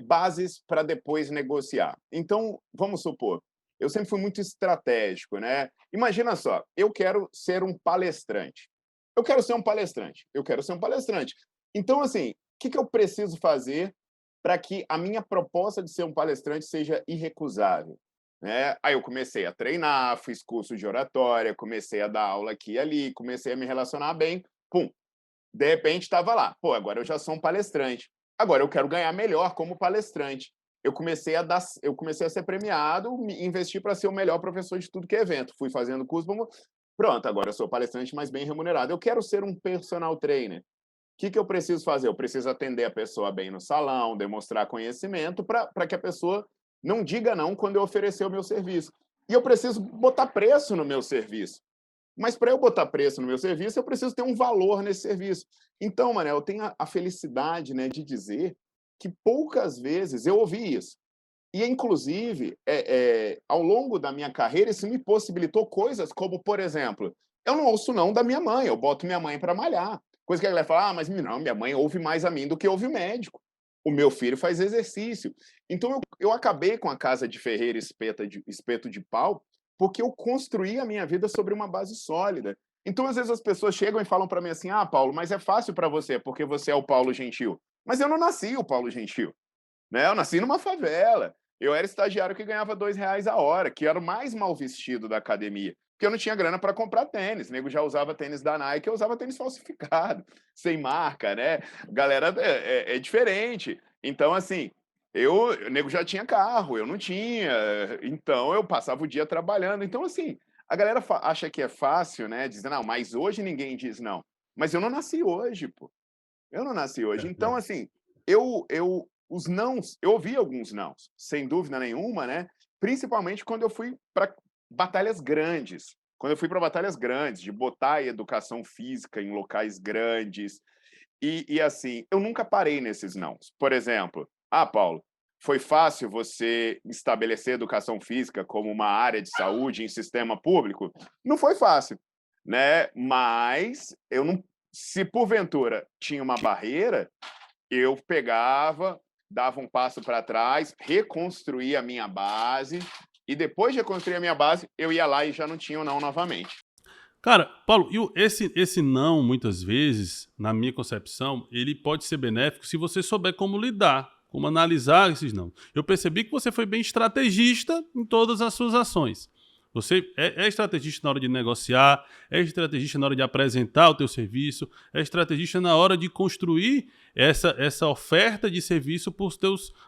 bases para depois negociar. Então, vamos supor, eu sempre fui muito estratégico, né? Imagina só, eu quero ser um palestrante. Eu quero ser um palestrante. Eu quero ser um palestrante. Então, assim, o que eu preciso fazer para que a minha proposta de ser um palestrante seja irrecusável? Né? Aí eu comecei a treinar, fiz curso de oratória, comecei a dar aula aqui e ali, comecei a me relacionar bem. Pum, de repente estava lá. Pô, agora eu já sou um palestrante. Agora eu quero ganhar melhor como palestrante. Eu comecei a ser premiado, investi para ser o melhor professor de tudo que é evento. Fui fazendo curso, pronto, agora eu sou palestrante, mas bem remunerado. Eu quero ser um personal trainer. O que eu preciso fazer? Eu preciso atender a pessoa bem no salão, demonstrar conhecimento para que a pessoa não diga não quando eu oferecer o meu serviço. E eu preciso botar preço no meu serviço. Mas para eu botar preço no meu serviço, eu preciso ter um valor nesse serviço. Então, Manel, eu tenho a felicidade, né, de dizer que poucas vezes eu ouvi isso. E, inclusive, ao longo da minha carreira, isso me possibilitou coisas como, por exemplo, eu não ouço não da minha mãe, eu boto minha mãe para malhar. Coisa que ela vai falar, mas não, minha mãe ouve mais a mim do que ouve o médico. O meu filho faz exercício. Então, eu acabei com a casa de ferreiro espeto de pau, porque eu construí a minha vida sobre uma base sólida. Então, às vezes, as pessoas chegam e falam para mim assim, Paulo, mas é fácil para você, porque você é o Paulo Gentil. Mas eu não nasci o Paulo Gentil. Né? Eu nasci numa favela. Eu era estagiário que ganhava R$ 2 a hora, que era o mais mal vestido da academia, porque eu não tinha grana para comprar tênis. O nego já usava tênis da Nike, eu usava tênis falsificado, sem marca, né? Galera, é diferente. Então, assim, o nego já tinha carro, eu não tinha. Então, eu passava o dia trabalhando. Então, assim, a galera acha que é fácil, né? Dizer, não, mas hoje ninguém diz não. Mas eu não nasci hoje, pô. Eu não nasci hoje. Então, assim, os nãos, eu ouvi alguns nãos, sem dúvida nenhuma, né? Principalmente quando eu fui para batalhas grandes. Quando eu fui para batalhas grandes, de botar a educação física em locais grandes. E assim, eu nunca parei nesses nãos. Por exemplo, Paulo, foi fácil você estabelecer educação física como uma área de saúde em sistema público? Não foi fácil, né? Mas eu não, se porventura tinha uma barreira, eu pegava, dava um passo para trás, reconstruía a minha base, e depois de reconstruir a minha base, eu ia lá e já não tinha o não novamente.
Cara, Paulo, esse não, muitas vezes, na minha concepção, ele pode ser benéfico se você souber como lidar, como analisar esses não. Eu percebi que você foi bem estrategista em todas as suas ações. Você é estrategista na hora de negociar, é estrategista na hora de apresentar o teu serviço, é estrategista na hora de construir essa oferta de serviço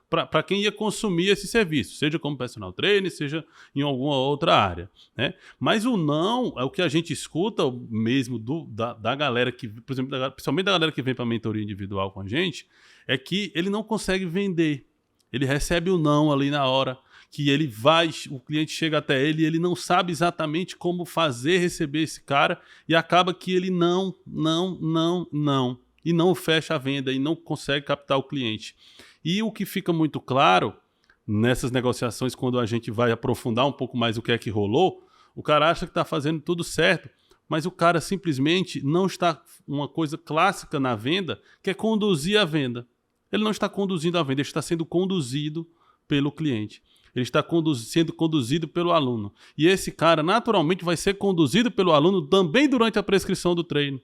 para quem ia consumir esse serviço, seja como personal trainer, seja em alguma outra área, né? Mas o não é o que a gente escuta mesmo da galera que, por exemplo, principalmente da galera que vem para a mentoria individual com a gente, é que ele não consegue vender. Ele recebe o não ali na hora, que o cliente chega até ele e ele não sabe exatamente como receber esse cara e acaba que ele não, e não fecha a venda e não consegue captar o cliente. E o que fica muito claro nessas negociações, quando a gente vai aprofundar um pouco mais o que é que rolou, o cara acha que está fazendo tudo certo, mas o cara simplesmente não está, uma coisa clássica na venda, que é conduzir a venda. Ele não está conduzindo a venda, ele está sendo conduzido pelo cliente. Ele está sendo conduzido pelo aluno. E esse cara, naturalmente, vai ser conduzido pelo aluno também durante a prescrição do treino.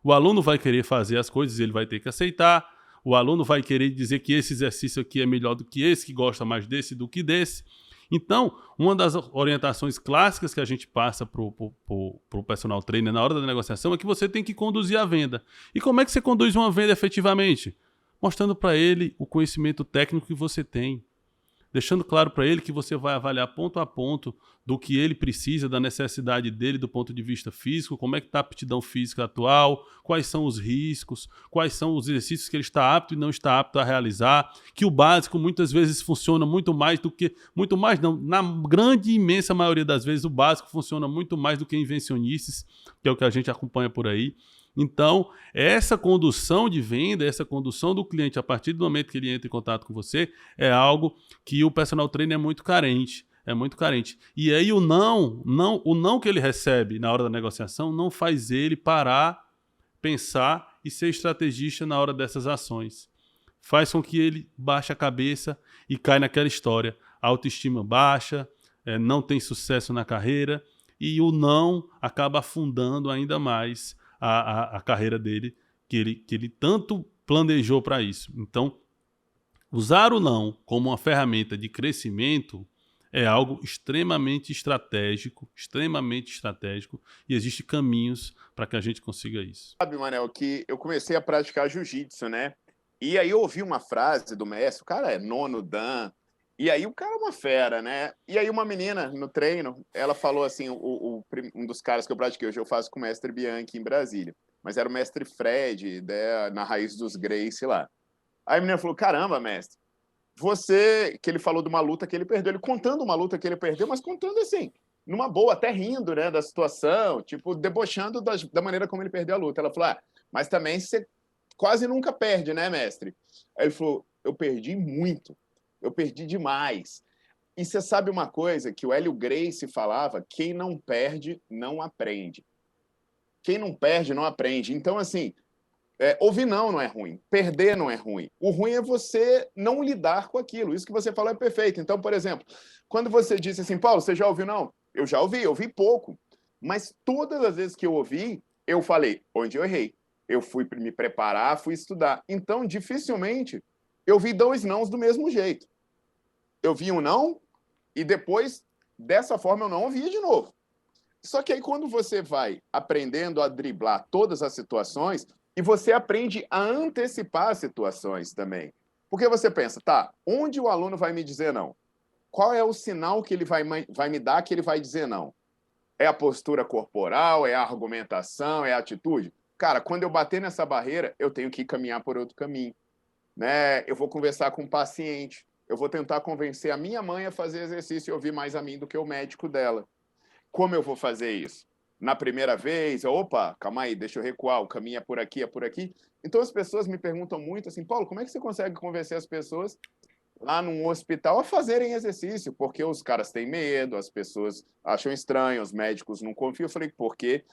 O aluno vai querer fazer as coisas, ele vai ter que aceitar. O aluno vai querer dizer que esse exercício aqui é melhor do que esse, que gosta mais desse do que desse. Então, uma das orientações clássicas que a gente passa para o personal trainer na hora da negociação é que você tem que conduzir a venda. E como é que você conduz uma venda efetivamente? Mostrando para ele o conhecimento técnico que você tem. Deixando claro para ele que você vai avaliar ponto a ponto do que ele precisa, da necessidade dele do ponto de vista físico, como é que está a aptidão física atual, quais são os riscos, quais são os exercícios que ele está apto e não está apto a realizar, que o básico muitas vezes funciona muito mais não, na grande imensa maioria das vezes o básico funciona muito mais do que invencionices, que é o que a gente acompanha por aí. Então, essa condução de venda, essa condução do cliente a partir do momento que ele entra em contato com você, é algo que o personal trainer é muito carente. É muito carente. E aí o não que ele recebe na hora da negociação não faz ele parar, pensar e ser estrategista na hora dessas ações. Faz com que ele baixe a cabeça e caia naquela história. A autoestima baixa, não tem sucesso na carreira e o não acaba afundando ainda mais a carreira dele, que ele tanto planejou para isso. Então, usar o não como uma ferramenta de crescimento é algo extremamente estratégico, e existem caminhos para que a gente consiga isso.
Sabe, Manel, que eu comecei a praticar jiu-jitsu, né? E aí eu ouvi uma frase do mestre, o cara é nono dan, e aí o cara é uma fera, né? E aí uma menina no treino, ela falou assim, um dos caras que eu pratiquei, hoje eu faço com o mestre Bianchi em Brasília, mas era o mestre Fred, né, na Raiz dos Gracie lá. Aí a menina falou, caramba, mestre, que ele falou de uma luta que ele perdeu, ele contando uma luta que ele perdeu, mas contando assim, numa boa, até rindo, né, da situação, tipo, debochando da maneira como ele perdeu a luta. Ela falou, mas também você quase nunca perde, né, mestre? Aí ele falou, eu perdi muito, eu perdi demais. E você sabe uma coisa que o Hélio Gracie falava, quem não perde, não aprende. Quem não perde, não aprende. Então, assim, ouvir não é ruim. Perder não é ruim. O ruim é você não lidar com aquilo. Isso que você falou é perfeito. Então, por exemplo, quando você disse assim, Paulo, você já ouviu não? Eu já ouvi pouco. Mas todas as vezes que eu ouvi, eu falei, onde eu errei. Eu fui me preparar, fui estudar. Então, dificilmente, eu vi dois nãos do mesmo jeito. Eu vi um não e depois, dessa forma, eu não ouvi de novo. Só que aí, quando você vai aprendendo a driblar todas as situações, e você aprende a antecipar situações também. Porque você pensa, tá, onde o aluno vai me dizer não? Qual é o sinal que ele vai me dar que ele vai dizer não? É a postura corporal, é a argumentação, é a atitude? Cara, quando eu bater nessa barreira, eu tenho que caminhar por outro caminho. Né? Eu vou conversar com o paciente, eu vou tentar convencer a minha mãe a fazer exercício e ouvir mais a mim do que o médico dela. Como eu vou fazer isso? Na primeira vez, opa, calma aí, deixa eu recuar, o caminho é por aqui, é por aqui. Então as pessoas me perguntam muito assim, Paulo, como é que você consegue convencer as pessoas lá num hospital a fazerem exercício? Porque os caras têm medo, as pessoas acham estranho, os médicos não confiam. Eu falei, porque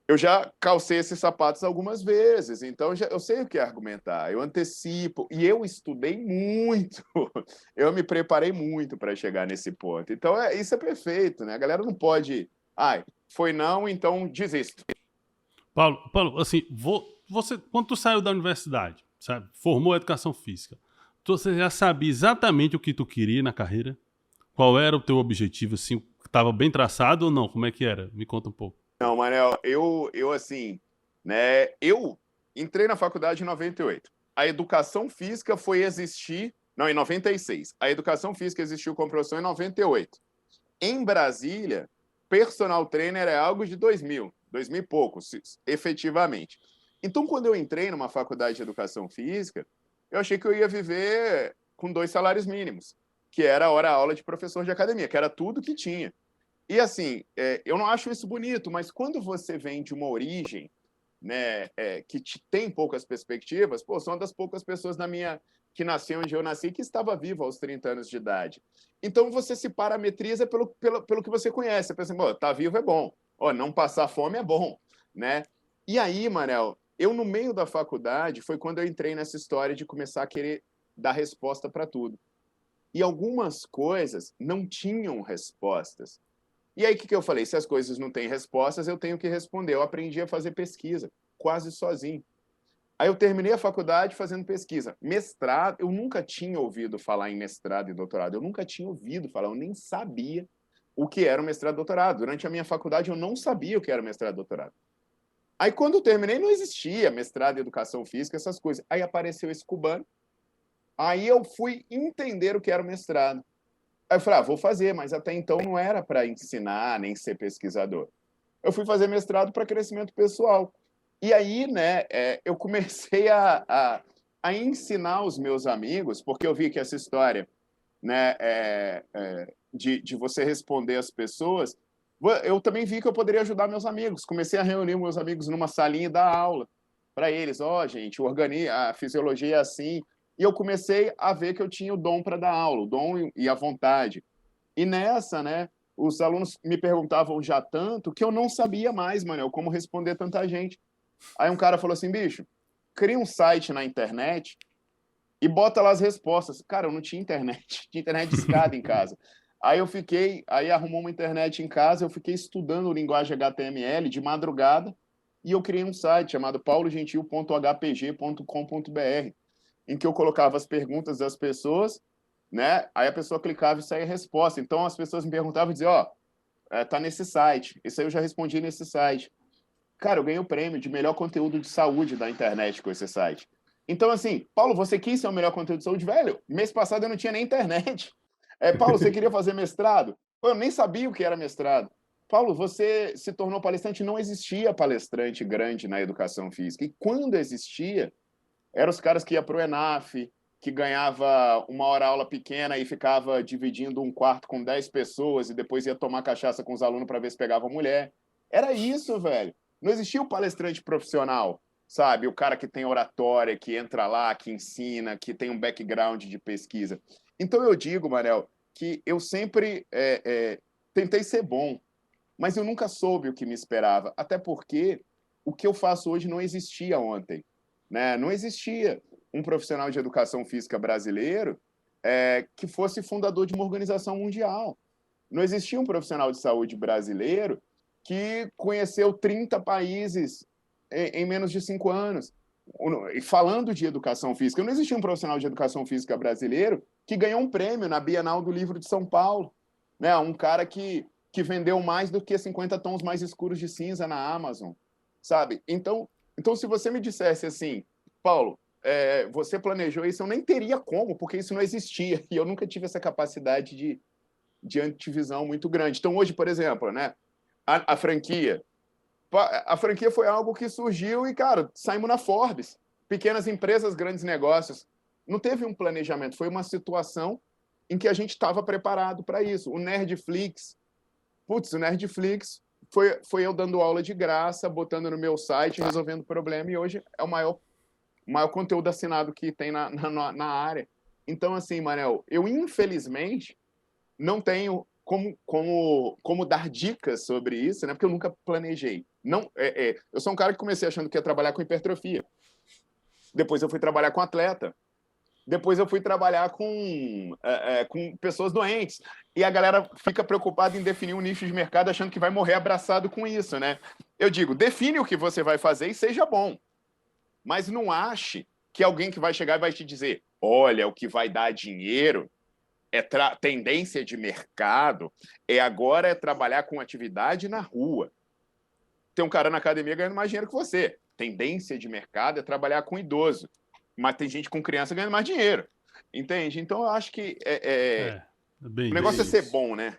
eu já calcei esses sapatos algumas vezes, então eu sei o que é argumentar, eu antecipo, e eu estudei muito, eu me preparei muito para chegar nesse ponto. Então, isso é perfeito, né? A galera não pode... foi não, então desisto.
Paulo, assim, você, quando tu saiu da universidade, sabe, formou educação física, você já sabia exatamente o que tu queria na carreira? Qual era o teu objetivo, assim, estava bem traçado ou não? Como é que era? Me conta um pouco.
Não, Manel, eu assim, né? Eu entrei na faculdade em 98. A educação física foi existir, não, em 96. A educação física existiu como profissão em 98. Em Brasília, personal trainer é algo de 2000 e pouco, efetivamente. Então, quando eu entrei numa faculdade de educação física, eu achei que eu ia viver com 2 salários mínimos, que era a hora-aula de professor de academia, que era tudo que tinha. E assim, eu não acho isso bonito, mas quando você vem de uma origem, né, tem poucas perspectivas, pô, sou uma das poucas pessoas que nasceu onde eu nasci que estava viva aos 30 anos de idade. Então você se parametriza pelo que você conhece. Você pensa, pô, tá vivo é bom, ó, não passar fome é bom, né? E aí, Manel, eu no meio da faculdade foi quando eu entrei nessa história de começar a querer dar resposta para tudo. E algumas coisas não tinham respostas. E aí, o que eu falei? Se as coisas não têm respostas, eu tenho que responder. Eu aprendi a fazer pesquisa, quase sozinho. Aí eu terminei a faculdade fazendo pesquisa. Mestrado, eu nunca tinha ouvido falar em mestrado e doutorado. Eu nunca tinha ouvido falar, eu nem sabia o que era o mestrado e doutorado. Durante a minha faculdade, eu não sabia o que era mestrado e doutorado. Aí, quando eu terminei, não existia mestrado em educação física, essas coisas. Aí apareceu esse cubano. Aí eu fui entender o que era o mestrado. Aí eu falei, vou fazer, mas até então não era para ensinar nem ser pesquisador. Eu fui fazer mestrado para crescimento pessoal. E aí, né, eu comecei a ensinar os meus amigos, porque eu vi que essa história, né, de você responder às pessoas, eu também vi que eu poderia ajudar meus amigos. Comecei a reunir meus amigos numa salinha e dar aula para eles. Gente, a fisiologia é assim. E eu comecei a ver que eu tinha o dom para dar aula, o dom e a vontade. E nessa, né, os alunos me perguntavam já tanto que eu não sabia mais, Manel, como responder tanta gente. Aí um cara falou assim, bicho, cria um site na internet e bota lá as respostas. Cara, eu não tinha internet, tinha internet de escada em casa. Aí arrumou uma internet em casa, eu fiquei estudando linguagem HTML de madrugada e eu criei um site chamado paulogentil.hpg.com.br, em que eu colocava as perguntas das pessoas, né? Aí a pessoa clicava e saía a resposta. Então as pessoas me perguntavam e diziam, tá nesse site. Isso aí eu já respondi nesse site. Cara, eu ganhei o prêmio de melhor conteúdo de saúde da internet com esse site. Então, assim, Paulo, você quis ser o melhor conteúdo de saúde? Velho, mês passado eu não tinha nem internet. Paulo, você queria fazer mestrado? Pô, eu nem sabia o que era mestrado. Paulo, você se tornou palestrante? Não existia palestrante grande na educação física. E quando existia, eram os caras que iam para o ENAF, que ganhava uma hora aula pequena e ficava dividindo um quarto com 10 pessoas e depois ia tomar cachaça com os alunos para ver se pegava mulher. Era isso, velho. Não existia o palestrante profissional, sabe? O cara que tem oratória, que entra lá, que ensina, que tem um background de pesquisa. Então eu digo, Manel, que eu sempre tentei ser bom, mas eu nunca soube o que me esperava, até porque o que eu faço hoje não existia ontem, né? Não existia um profissional de educação física brasileiro que fosse fundador de uma organização mundial. Não existia um profissional de saúde brasileiro que conheceu 30 países em menos de 5 anos. E falando de educação física, não existia um profissional de educação física brasileiro que ganhou um prêmio na Bienal do Livro de São Paulo. Né? Um cara que vendeu mais do que 50 tons mais escuros de cinza na Amazon. Sabe? Então, se você me dissesse assim, Paulo, você planejou isso, eu nem teria como, porque isso não existia. E eu nunca tive essa capacidade de antivisão muito grande. Então, hoje, por exemplo, né, a franquia. A franquia foi algo que surgiu e, cara, saímos na Forbes. Pequenas empresas, grandes negócios. Não teve um planejamento, foi uma situação em que a gente estava preparado para isso. O Nerdflix, o Nerdflix foi eu dando aula de graça, botando no meu site, resolvendo o problema, e hoje é o maior conteúdo assinado que tem na área. Então, assim, Manel, eu infelizmente não tenho como dar dicas sobre isso, né? Porque eu nunca planejei. Não, eu sou um cara que comecei achando que ia trabalhar com hipertrofia. Depois eu fui trabalhar com atleta. Depois eu fui trabalhar com pessoas doentes. E a galera fica preocupada em definir um nicho de mercado achando que vai morrer abraçado com isso, né? Eu digo, define o que você vai fazer e seja bom. Mas não ache que alguém que vai chegar e vai te dizer, olha, o que vai dar dinheiro tendência de mercado agora é trabalhar com atividade na rua. Tem um cara na academia ganhando mais dinheiro que você. Tendência de mercado é trabalhar com idoso. Mas tem gente com criança ganhando mais dinheiro. Entende? Então, eu acho que
bem
o negócio é ser
isso.
bom, né?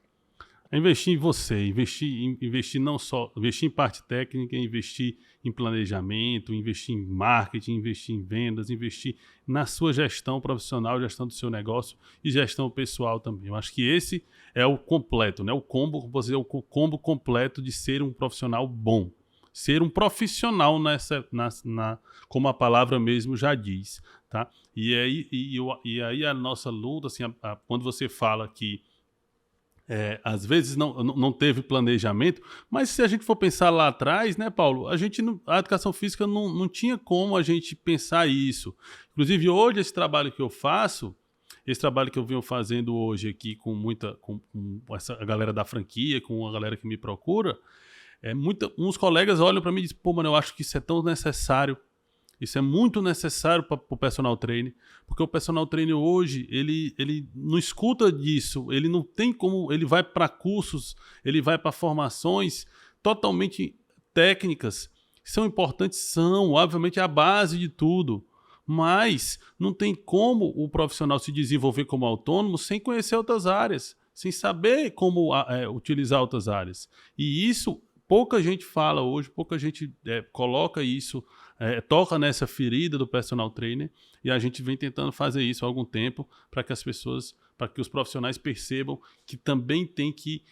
É investir em você, investir não só, investir em parte técnica, investir em planejamento, investir em marketing, investir em vendas, investir na sua gestão profissional, gestão do seu negócio e gestão pessoal também. Eu acho que esse é o completo, né? O combo, você é o combo completo de ser um profissional bom, ser um profissional como a palavra mesmo já diz, tá? E aí a nossa luta, assim, quando você fala que às vezes não teve planejamento, mas se a gente for pensar lá atrás, né, Paulo, a educação física não tinha como a gente pensar isso. Inclusive, hoje, esse trabalho que eu faço, esse trabalho que eu venho fazendo hoje aqui com essa galera da franquia, com a galera que me procura, uns colegas olham para mim e dizem, pô, mano, eu acho que isso é tão necessário. Isso é muito necessário para o personal trainer, porque o personal trainer hoje, ele não escuta disso, ele não tem como, ele vai para cursos, ele vai para formações totalmente técnicas, são importantes, são, obviamente é a base de tudo, mas não tem como o profissional se desenvolver como autônomo sem conhecer outras áreas, sem saber como utilizar outras áreas. E isso pouca gente fala hoje, pouca gente coloca isso, toca nessa ferida do personal trainer, e a gente vem tentando fazer isso há algum tempo para que as pessoas, para que os profissionais percebam que também tem que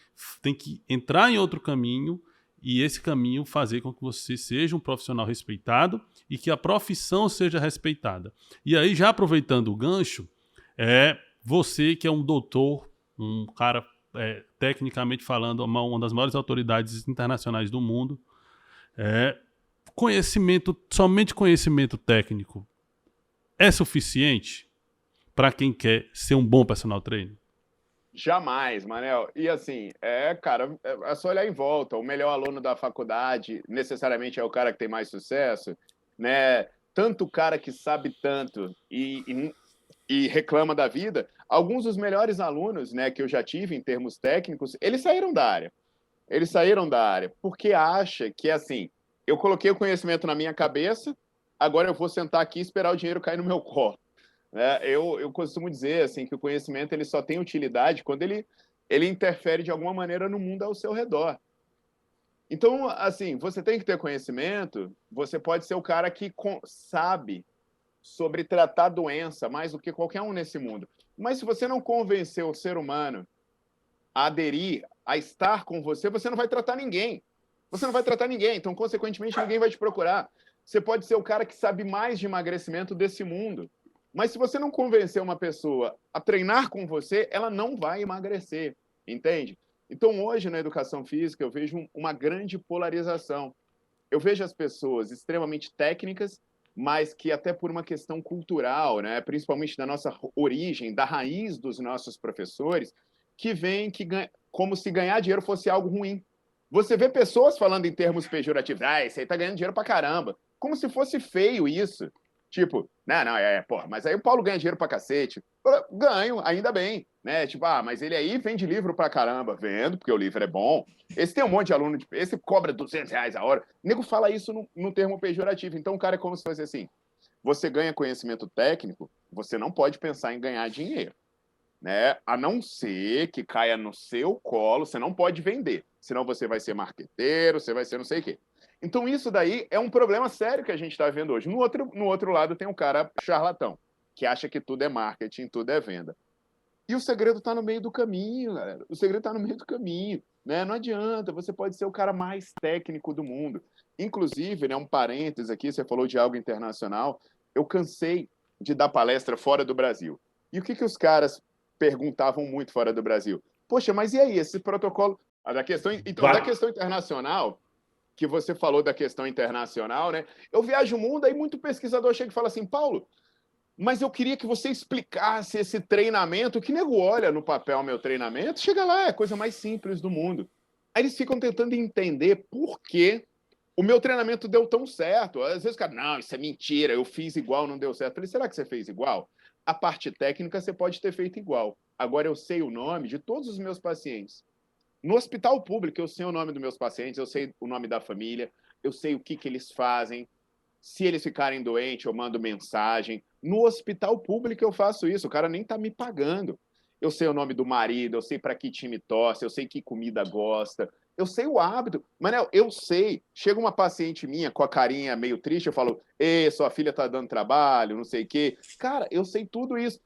entrar em outro caminho, e esse caminho fazer com que você seja um profissional respeitado e que a profissão seja respeitada. E aí, já aproveitando o gancho, você que é um doutor, um cara tecnicamente falando, uma das maiores autoridades internacionais do mundo, somente conhecimento técnico é suficiente para quem quer ser um bom personal trainer?
Jamais, Manel. E assim, cara, é só olhar em volta. O melhor aluno da faculdade necessariamente é o cara que tem mais sucesso, né? Tanto cara que sabe tanto e reclama da vida. Alguns dos melhores alunos, né, que eu já tive em termos técnicos, eles saíram da área. Eles saíram da área porque acha que, assim, eu coloquei o conhecimento na minha cabeça, agora eu vou sentar aqui e esperar o dinheiro cair no meu colo. Eu costumo dizer assim, que o conhecimento ele só tem utilidade quando ele interfere de alguma maneira no mundo ao seu redor. Então, assim, você tem que ter conhecimento, você pode ser o cara que sabe sobre tratar doença mais do que qualquer um nesse mundo. Mas se você não convencer o ser humano a aderir, a estar com você, você não vai tratar ninguém. Você não vai tratar ninguém, então, consequentemente, ninguém vai te procurar. Você pode ser o cara que sabe mais de emagrecimento desse mundo. Mas se você não convencer uma pessoa a treinar com você, ela não vai emagrecer, entende? Então, hoje, na educação física, eu vejo uma grande polarização. Eu vejo as pessoas extremamente técnicas, mas que até por uma questão cultural, né, principalmente da nossa origem, da raiz dos nossos professores, que veem como se ganhar dinheiro fosse algo ruim. Você vê pessoas falando em termos pejorativos, esse aí tá ganhando dinheiro pra caramba, como se fosse feio isso. Tipo, porra, mas aí o Paulo ganha dinheiro pra cacete. Ganho, ainda bem, né? Tipo, mas ele aí vende livro pra caramba. Vendo, porque o livro é bom. Esse tem um monte de aluno, esse cobra R$ 200 a hora. O nego fala isso no termo pejorativo. Então o cara é como se fosse assim, você ganha conhecimento técnico, você não pode pensar em ganhar dinheiro, né? A não ser que caia no seu colo, você não pode vender. Senão você vai ser marqueteiro, você vai ser não sei o quê. Então, isso daí é um problema sério que a gente está vendo hoje. No outro lado, tem um cara charlatão, que acha que tudo é marketing, tudo é venda. E o segredo está no meio do caminho, galera. O segredo está no meio do caminho. Né? Não adianta, você pode ser o cara mais técnico do mundo. Inclusive, né, um parênteses aqui, você falou de algo internacional. Eu cansei de dar palestra fora do Brasil. E o que os caras perguntavam muito fora do Brasil? Poxa, mas e aí, esse protocolo... da questão internacional... que você falou da questão internacional, né? Eu viajo o mundo, aí muito pesquisador chega e fala assim, Paulo, mas eu queria que você explicasse esse treinamento, que nego olha no papel meu treinamento, chega lá, é a coisa mais simples do mundo. Aí eles ficam tentando entender por que o meu treinamento deu tão certo. Às vezes o cara, não, isso é mentira, eu fiz igual, não deu certo. Eu falei, será que você fez igual? A parte técnica você pode ter feito igual. Agora eu sei o nome de todos os meus pacientes. No hospital público, eu sei o nome dos meus pacientes, eu sei o nome da família, eu sei o que eles fazem. Se eles ficarem doentes, eu mando mensagem. No hospital público, eu faço isso. O cara nem está me pagando. Eu sei o nome do marido, eu sei para que time torce, eu sei que comida gosta. Eu sei o hábito. Manel, eu sei. Chega uma paciente minha com a carinha meio triste, eu falo, ei, sua filha tá dando trabalho, não sei o quê. Cara, eu sei tudo isso.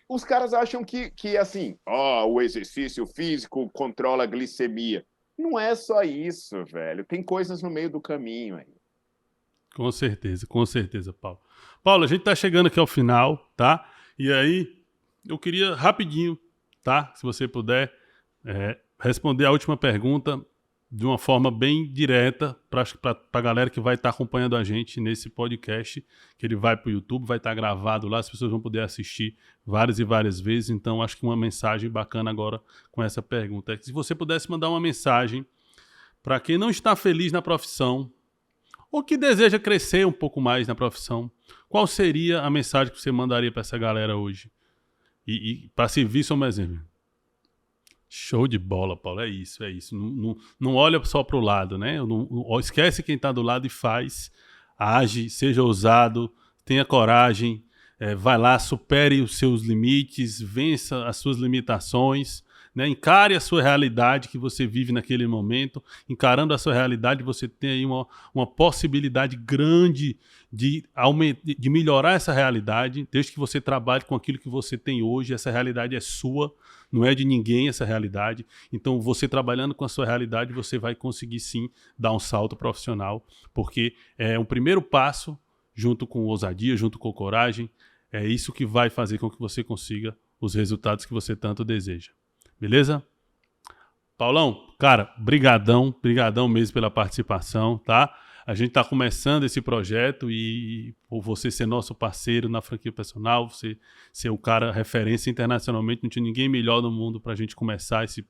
Os caras acham que assim, o exercício físico controla a glicemia. Não é só isso, velho. Tem coisas no meio do caminho aí.
Com certeza, Paulo. Paulo, a gente tá chegando aqui ao final, tá? E aí, eu queria rapidinho, tá? Se você puder, responder a última pergunta de uma forma bem direta para a galera que vai estar acompanhando a gente nesse podcast, que ele vai para o YouTube, vai estar gravado lá, as pessoas vão poder assistir várias e várias vezes. Então, acho que uma mensagem bacana agora com essa pergunta é que se você pudesse mandar uma mensagem para quem não está feliz na profissão ou que deseja crescer um pouco mais na profissão, qual seria a mensagem que você mandaria para essa galera hoje? E para servir como exemplo. Show de bola, Paulo. É isso. Não olha só para o lado, né? Esquece quem está do lado e faz. Age, seja ousado, tenha coragem, vai lá, supere os seus limites, vença as suas limitações, né? Encare a sua realidade que você vive naquele momento. Encarando a sua realidade, você tem aí uma possibilidade grande de melhorar essa realidade, desde que você trabalhe com aquilo que você tem hoje. Essa realidade é sua, não é de ninguém essa realidade. Então, você trabalhando com a sua realidade, você vai conseguir sim dar um salto profissional, porque é um primeiro passo, junto com ousadia, junto com coragem, é isso que vai fazer com que você consiga os resultados que você tanto deseja. Beleza? Paulão, cara, brigadão mesmo pela participação, tá? A gente está começando esse projeto e por você ser nosso parceiro na franquia personal, você ser o cara referência internacionalmente, não tinha ninguém melhor no mundo para a gente começar esse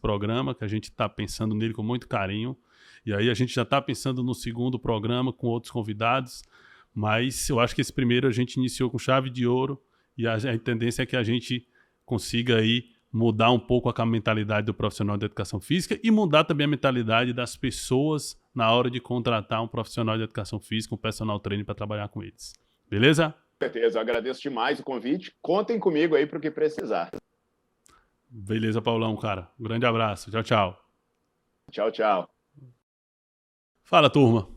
programa, que a gente está pensando nele com muito carinho. E aí a gente já está pensando no segundo programa com outros convidados, mas eu acho que esse primeiro a gente iniciou com chave de ouro e a tendência é que a gente consiga aí mudar um pouco a mentalidade do profissional de educação física e mudar também a mentalidade das pessoas na hora de contratar um profissional de educação física, um personal trainer para trabalhar com eles. Beleza?
Com certeza, eu agradeço demais o convite. Contem comigo aí para o que precisar.
Beleza, Paulão, cara. Um grande abraço. Tchau, tchau.
Tchau, tchau.
Fala, turma.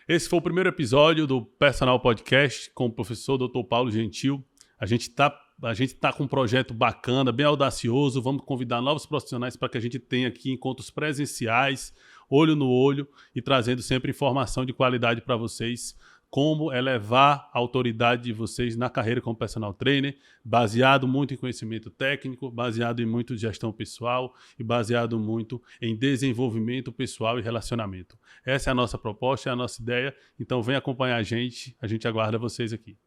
Esse foi o primeiro episódio do Personal Podcast com o professor Dr. Paulo Gentil. A gente tá com um projeto bacana, bem audacioso. Vamos convidar novos profissionais para que a gente tenha aqui encontros presenciais, olho no olho e trazendo sempre informação de qualidade para vocês, como elevar a autoridade de vocês na carreira como personal trainer, baseado muito em conhecimento técnico, baseado em muito gestão pessoal e baseado muito em desenvolvimento pessoal e relacionamento. Essa é a nossa proposta, é a nossa ideia. Então vem acompanhar a gente aguarda vocês aqui.